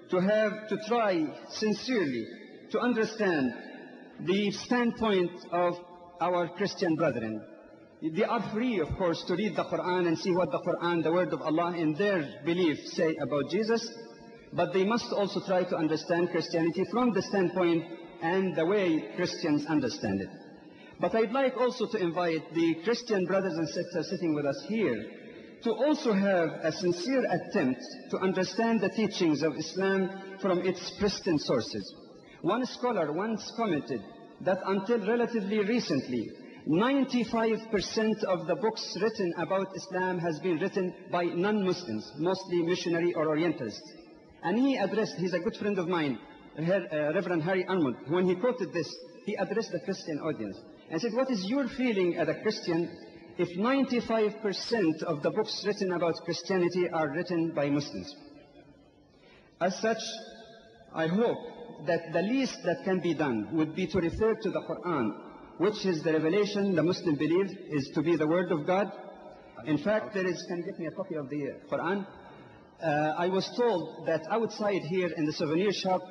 to try sincerely to understand the standpoint of our Christian brethren. They are free, of course, to read the Quran and see what the Quran, the word of Allah, in their belief say about Jesus, but they must also try to understand Christianity from the standpoint and the way Christians understand it. But I'd like also to invite the Christian brothers and sisters sitting with us here to also have a sincere attempt to understand the teachings of Islam from its pristine sources. One scholar once commented that until relatively recently, 95% of the books written about Islam has been written by non-Muslims, mostly missionary or Orientalists. And he addressed, he's a good friend of mine, Reverend Harry Ahmed. When he quoted this, he addressed the Christian audience and said, what is your feeling as a Christian if 95% of the books written about Christianity are written by Muslims? As such, I hope that the least that can be done would be to refer to the Quran, which is the revelation the Muslim believe is to be the word of God. In fact, can you get me a copy of the Quran? I was told that outside here in the souvenir shop,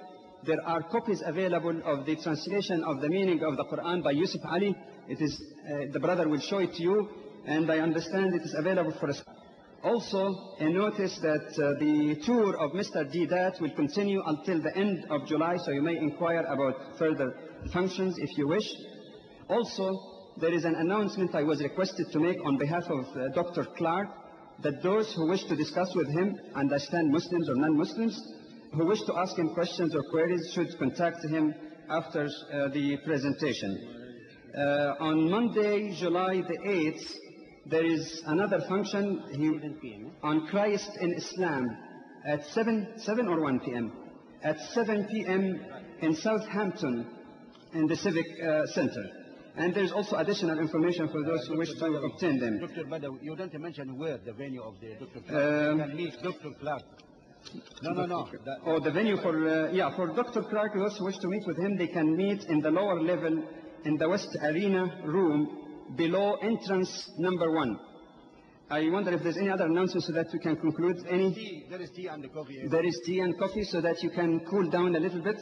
there are copies available of the translation of the meaning of the Quran by Yusuf Ali. It is, the brother will show it to you, and I understand it is available for us. Also, a notice that the tour of Mr. DEEDAT will continue until the end of July, so you may inquire about further functions if you wish. Also, there is an announcement I was requested to make on behalf of Dr. Clark, that those who wish to discuss with him, understand Muslims or non-Muslims, who wish to ask him questions or queries should contact him after the presentation. On Monday, July the 8th, there is another function on Christ in Islam at 7 or 1 p.m. At 7 p.m. in Southampton in the Civic Center. And there's also additional information for those who wish to obtain them. Dr. Badawi, you don't mention where the venue of the Dr. Clark. You can meet Dr. Clark. No. Oh, the venue for Dr. Clark, those who wish to meet with him, they can meet in the lower level in the West Arena room below entrance number 1. I wonder if there's any other announcement so that we can conclude any. There is tea and the coffee. There is tea and coffee so that you can cool down a little bit.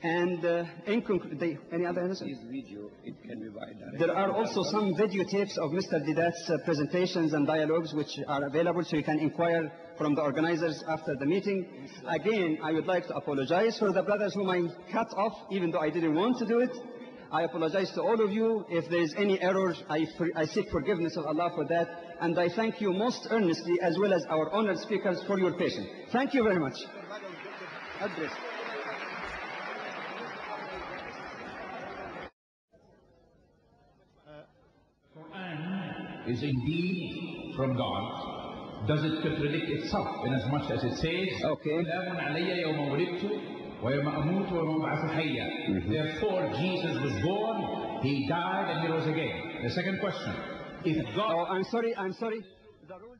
And in conclusion, any other announcement? Video, it can be by there are also some videotapes of Mr. DEEDAT's presentations and dialogues which are available, so you can inquire from the organizers after the meeting. Again, I would like to apologize for the brothers whom I cut off, even though I didn't want to do it. I apologize to all of you. If there is any error, I seek forgiveness of Allah for that. And I thank you most earnestly, as well as our honored speakers, for your patience. Thank you very much. Address. Is indeed from God. Does it contradict itself in as much as it says, okay. Therefore Jesus was born, he died, and he rose again. The second question, if God... Oh, I'm sorry. The rules...